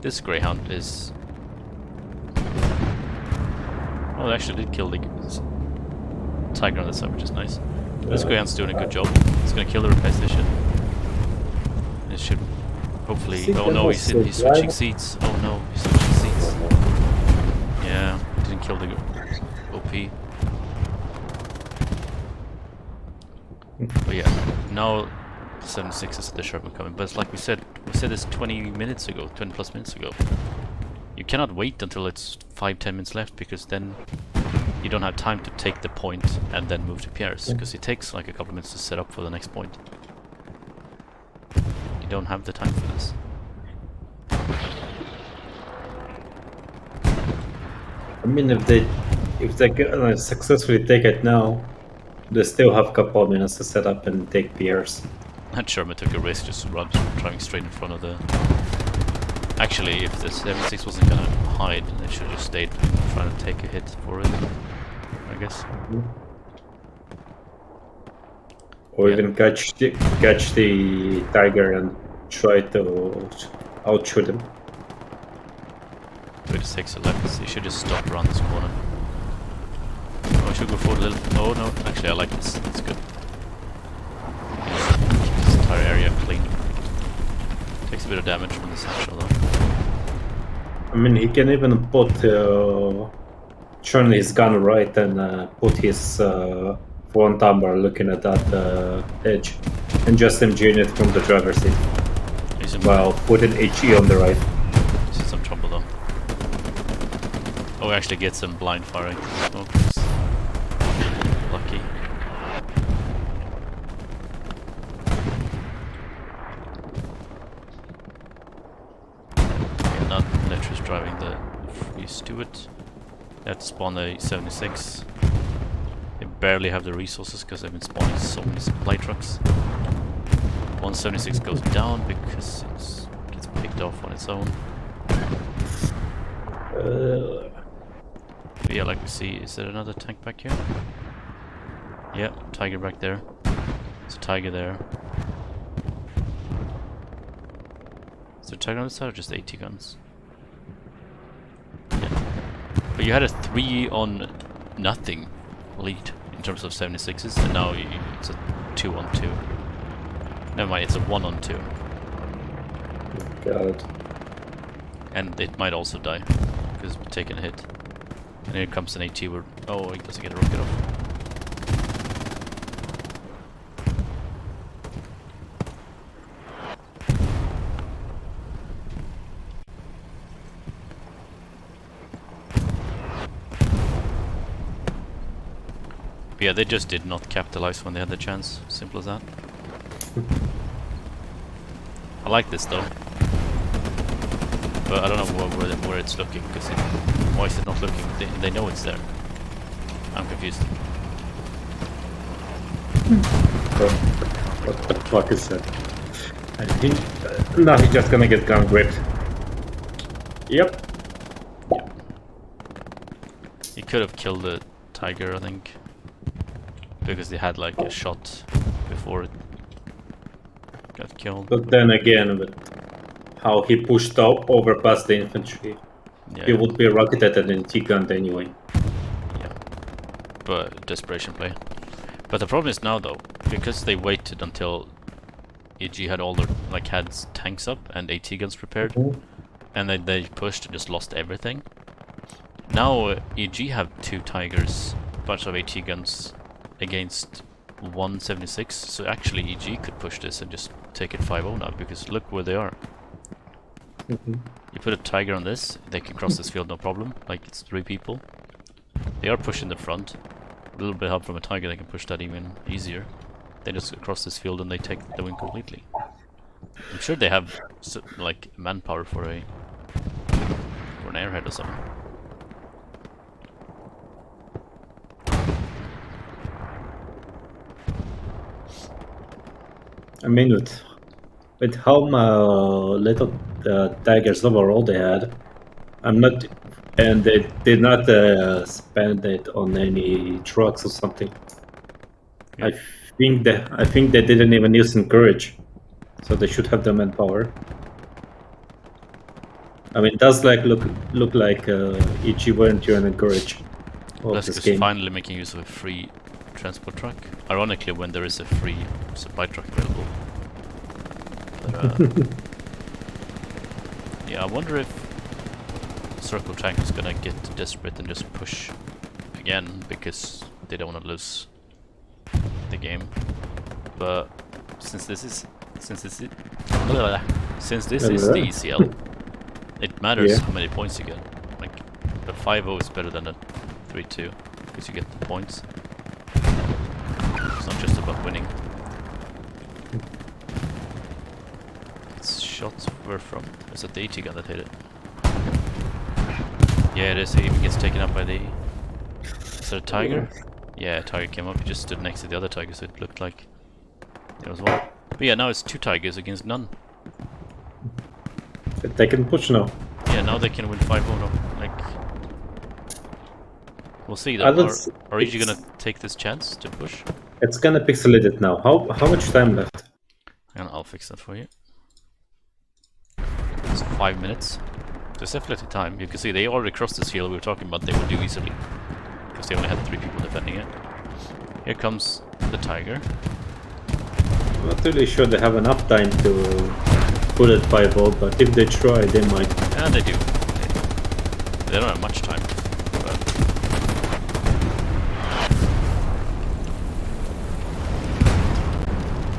This Greyhound is. Oh, they actually did kill the Tiger on the side, which is nice. This Greyhound's doing a good job. It's gonna kill the repair station. It should hopefully. Oh no, he's switching seats. Oh no, he's switching seats. Yeah, didn't kill the OP. But yeah, now 76 is the Sherman coming. But it's like we said this 20 minutes ago, 20 plus minutes ago. You cannot wait until it's 5-10 minutes left because then you don't have time to take the point and then move to Pierre's because it takes like a couple of minutes to set up for the next point. You don't have the time for this. I mean, if they can successfully take it now, they still have a couple of minutes to set up and take Pierre's. That Sherman took a risk just driving straight in front of the. Actually, if the 76 wasn't gonna hide, they should have just stayed trying to take a hit for it, I guess. Or Yeah. even catch the Tiger and try to outshoot him. 36 left, you should just stop around this corner. Oh, I should go forward a little. Oh no, actually I like this, it's good. Keep this entire area clean. Takes a bit of damage from the satchel though. I mean, he can even put turn his gun right and put his front armor looking at that edge, and just engine it from the driver's seat while putting HE on the right. He's in some trouble though. Oh, we actually get some blind firing. Oh, it's lucky. Not Letro's driving the free Stewart. They have to spawn the 76. They barely have the resources because they've been spawning so many supply trucks. 176 goes down because it gets picked off on its own. But yeah, like we see, is there another tank back here? Yeah, Tiger back there. There's a Tiger there. Is there a Tiger on this side or just AT guns? Yeah. But you had a 3-on nothing lead in terms of 76s, and now it's a 2-on-2. Never mind, it's a 1-on-2. God. And it might also die because it's taking a hit. And here comes an AT where. Oh, he doesn't get a rocket off. But yeah, they just did not capitalize when they had the chance. Simple as that. I like this though. But I don't know where it's looking, because why is it not looking? They know it's there. I'm confused. What the fuck is that? I think now he's just gonna get gun gripped. Yep. He could have killed the Tiger, I think, because they had like a shot before it got killed. But then again, with how he pushed over past the infantry, Yeah, he would be rocketed at an T-gun anyway. yeah. But desperation play. But the problem is now though, because they waited until EG had all the had tanks up and AT guns prepared, and then they pushed and just lost everything. Now EG have 2 Tigers, bunch of AT guns against 176, so actually EG could push this and just take it 5-0 now, because look where they are. You put a Tiger on this, they can cross this field no problem, like it's 3 people. They are pushing the front. A little bit of help from a Tiger, they can push that even easier. They just cross this field and they take the win completely. I'm sure they have like manpower for an airhead or something. I mean, with how little tigers overall they had, I'm not, and they did not spend it on any trucks or something. Yeah. I think they didn't even use encourage, so they should have the manpower. I mean, it does look like EG weren't you an encourage of this Blesk is game. finally making use of a free transport truck. Ironically, when there is a free supply truck available. But yeah, I wonder if Circle Tank is gonna get desperate and just push again because they don't want to lose the game. But since this is the ECL, it matters how many points you get. Like a 5-0 is better than a 3-2 because you get the points. It's not just about winning. It's shots were from. Is it the AT gun that hit it? Yeah, it is. He even gets taken up by the. Is that a tiger? Yeah, a tiger came up. He just stood next to the other tiger, so it looked like it was one. But yeah, now it's 2 tigers against none. They can push now. Yeah, now they can win 5-0 now. Like, we'll see though. Are EG gonna take this chance to push? It's gonna pixelate it now. How much time left? And I'll fix that for you. It's 5 minutes. There's definitely time. You can see they already crossed this hill we were talking about they would do easily. Because they only had 3 people defending it. Here comes the tiger. I'm not really sure they have enough time to put it 5-0, but if they try, they might. And they do. They don't have much time. But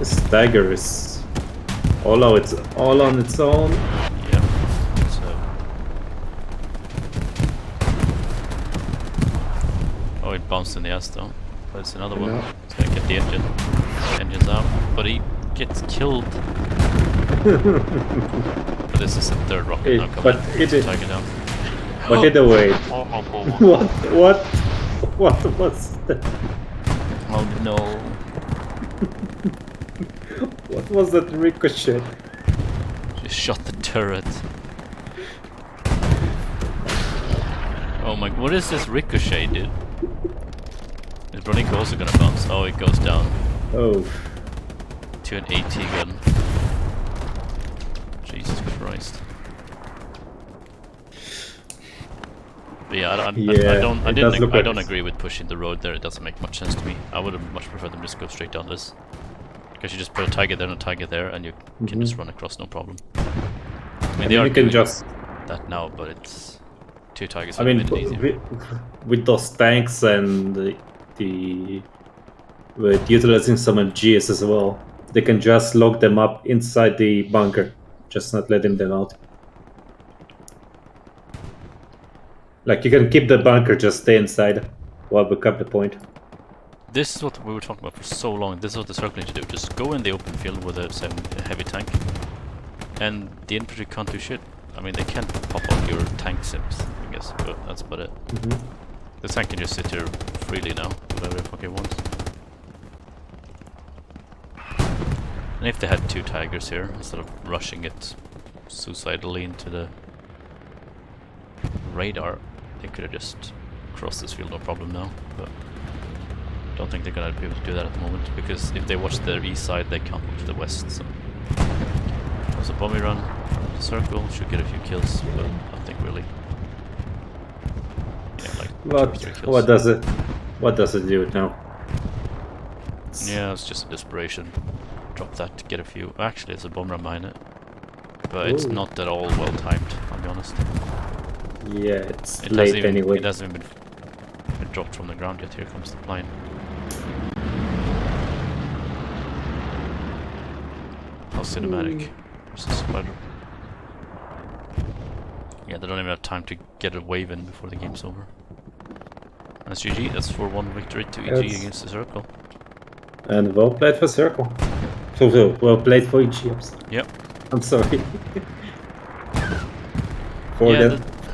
this tiger is all on its own. yeah. So. Oh, it bounced in the ass though. But it's another one. No. It's gonna get the engines out. But he gets killed. But this is the 3rd rocket now coming. Tiger down. But either way, what was that? Oh no. What was that ricochet? Just shot the turret. Oh my, what is this ricochet, dude? Is Bronico also gonna bounce? Oh, it goes down. Oh. To an AT gun. Jesus Christ. But yeah, I don't agree with pushing the road there. It doesn't make much sense to me. I would have much preferred them just go straight down this. Because you just put a tiger there and a tiger there, and you can just run across, no problem. I mean, they are doing that now, but it's 2 tigers. I mean, with those tanks and with utilizing some MGs as well, they can just lock them up inside the bunker, just not letting them out. Like, you can keep the bunker, just stay inside while we cap the point. This is what we were talking about for so long. This is what the circle need to do. Just go in the open field with a heavy tank, and the infantry can't do shit. I mean, they can't pop up your tank sims, I guess, but that's about it. The tank can just sit here freely now, whatever the fuck it wants. And if they had 2 tigers here, instead of rushing it suicidally into the radar, they could have just crossed this field no problem now, but I don't think they're gonna be able to do that at the moment, because if they watch their east side, they can't look to the west, so... There's a bomby run, the circle, should get a few kills, but nothing really. Yeah, like 2 or 3 kills. What does it do now? Yeah, it's just a desperation. Drop that to get a few... Actually, it's a bomb run behind it. But it's not at all well timed, I'll be honest. Yeah, it's late anyway. It hasn't even been dropped from the ground yet. Here comes the plane. How cinematic. Versus spider. Yeah, they don't even have time to get a wave in before the game's over. That's GG. That's 4-1 victory to EG against the Circle. And well played for Circle. So well played for EG. Yep. I'm sorry.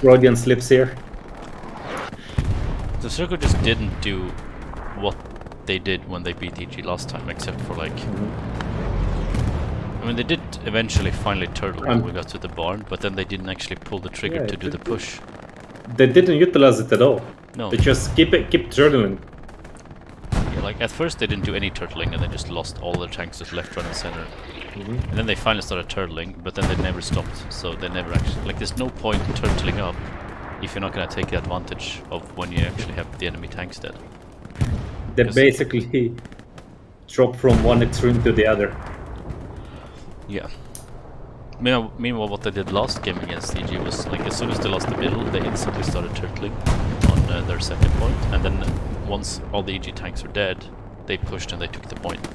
Freudian slips here. The Circle just didn't do what they did when they beat EG last time, except for like I mean, they did eventually finally turtle when we Um, got to the barn, but then they didn't actually pull the trigger yeah, to do the push. they didn't utilize it at all. No. They just keep turtling. Yeah, like at first they didn't do any turtling and they just lost all their tanks just left, right, and center. And then they finally started turtling, but then they never stopped. So they never actually, like, there's no point in turtling up if you're not gonna take advantage of when you actually have the enemy tanks dead. They 'Cause- basically drop from one extreme to the other. Yeah. Meanwhile, what they did last game against EG was, like, as soon as they lost the middle, they instantly started turtling on their second point, and then once all the EG tanks were dead, they pushed and they took the point.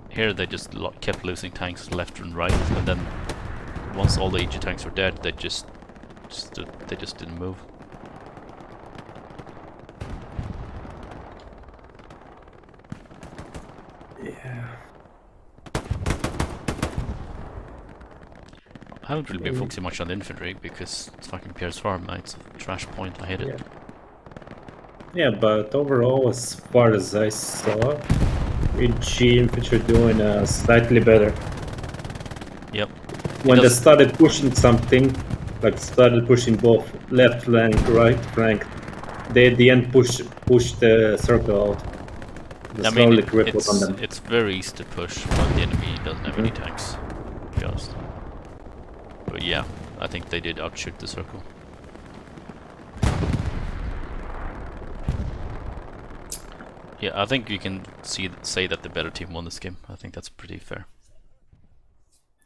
Here they just kept losing tanks left and right, and then once all the EG tanks were dead, they just didn't move. Yeah. I haven't really been focusing much on the infantry because it's fucking Pierce Farm, man. It's a trash point. I hate it. Yeah, but overall, as far as I saw, EG infantry doing slightly better. Yep. When they started pushing something, like started pushing both left flank, right flank, they at the end push the circle out. The slowly grip on them. It's very easy to push when the enemy doesn't have any tanks, to be honest. But yeah, I think they did outshoot the circle. Yeah, I think you can say that the better team won this game. I think that's pretty fair.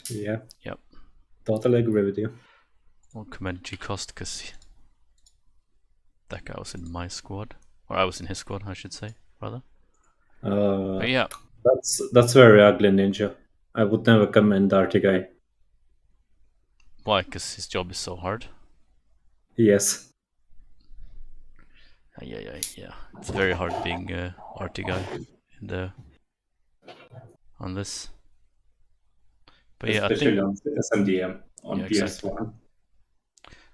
Yeah. Yep. Totally agree with you. Or commend G Cost because that guy was in my squad, or I was in his squad, I should say, rather. But yeah, that's very ugly, Ninja. I would never commend Artie guy. why? Because his job is so hard. Yes. Yeah. It's very hard being a RT guy on this. But yeah, especially I think on SMDM on yeah, PS1. exactly.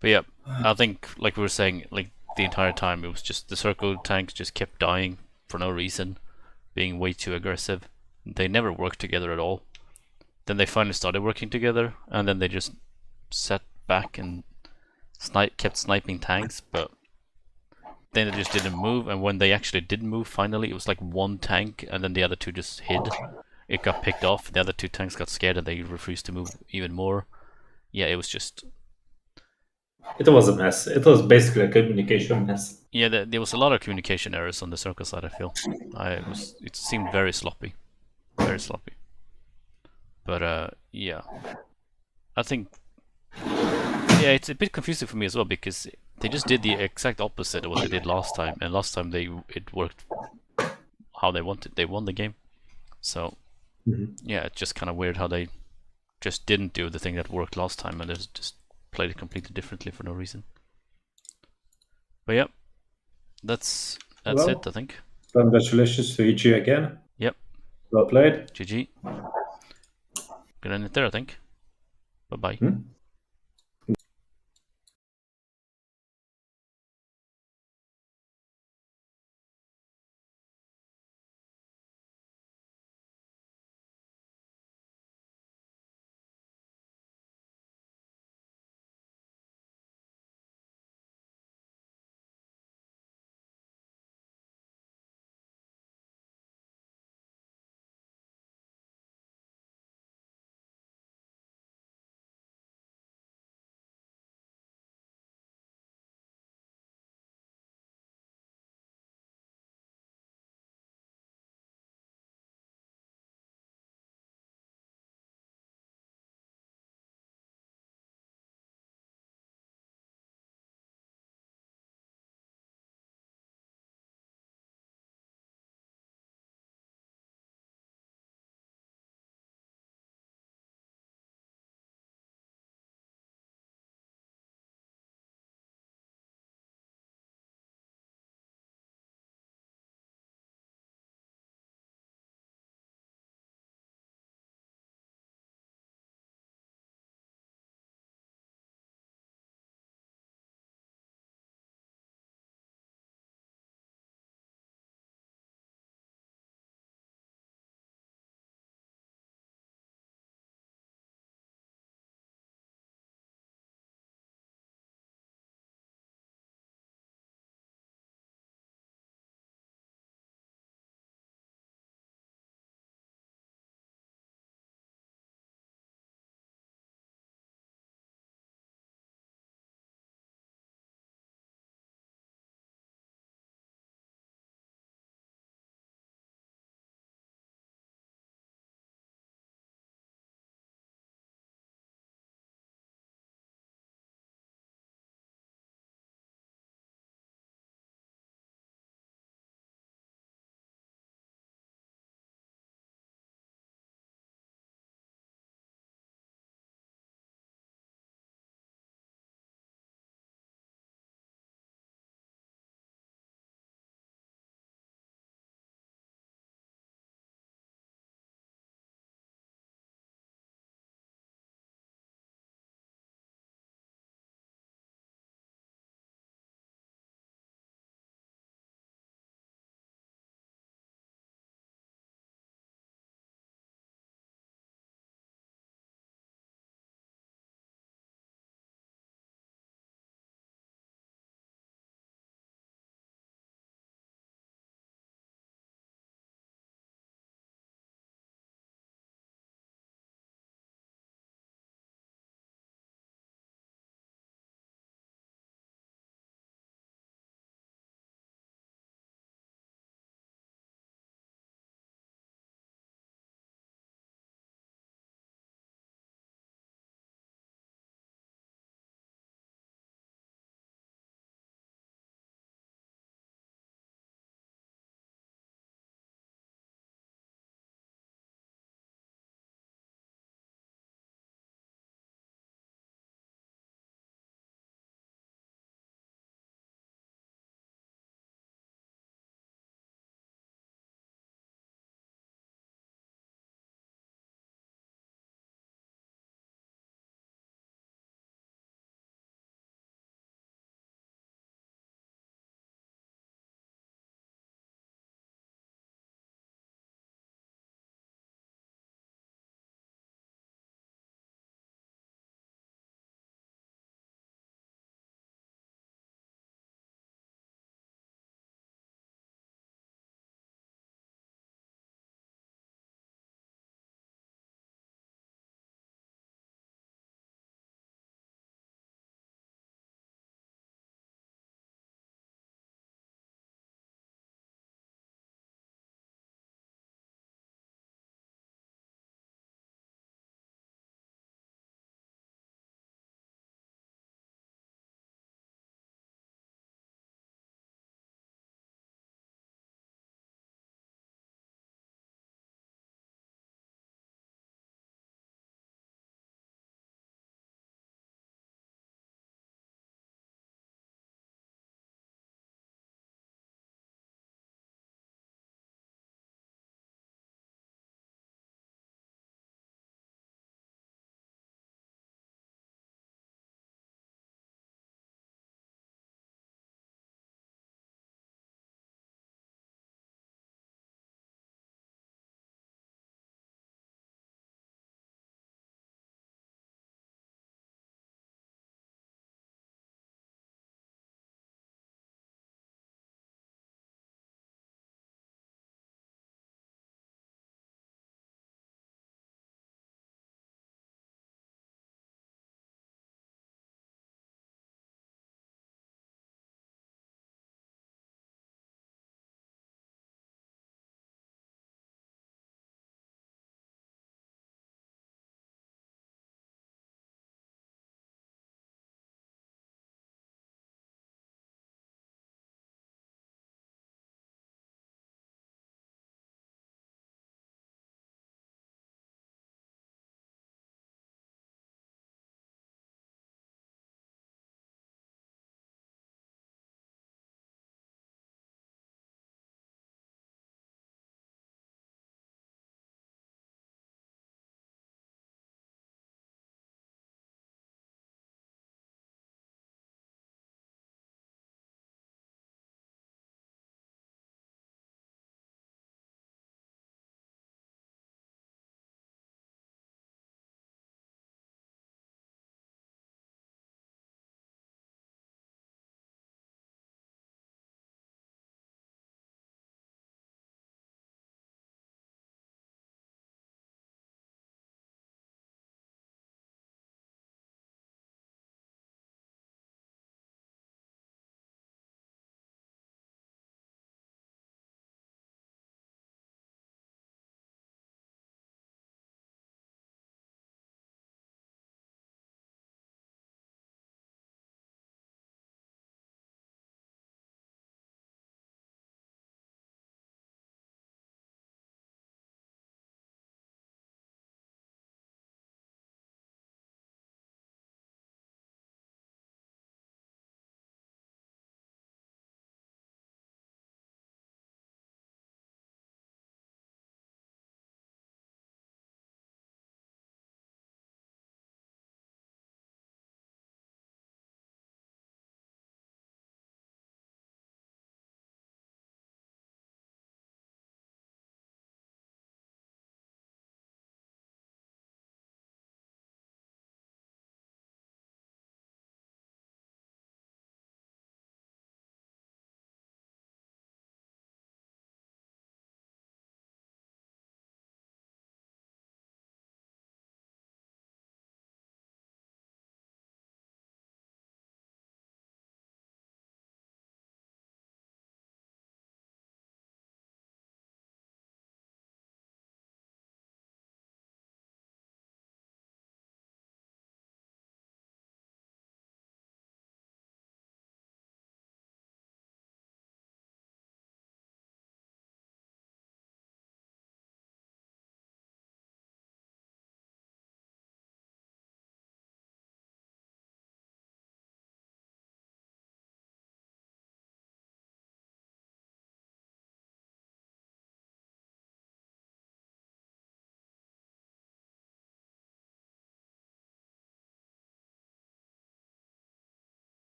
But yeah, I think, like we were saying, like the entire time it was just the circle tanks just kept dying for no reason, being way too aggressive. They never worked together at all. Then they finally started working together, and then they just sat back and kept sniping tanks, but then they just didn't move. And when they actually did move, finally, it was like one tank, and then the other two just hid. It got picked off. The other two tanks got scared, and they refused to move even more. Yeah, it was just. It was a mess. It was basically a communication mess. Yeah, there was a lot of communication errors on the circle side. I feel, it seemed very sloppy, very sloppy. But yeah, I think, yeah, it's a bit confusing for me as well because they just did the exact opposite of what they did last time, and last time it worked how they wanted. They won the game, so yeah, it's just kind of weird how they just didn't do the thing that worked last time and just played it completely differently for no reason. But yeah, that's Well, it, I think. Congratulations to EG again. Yep. Well played. GG. Gonna end it there, I think. Bye bye.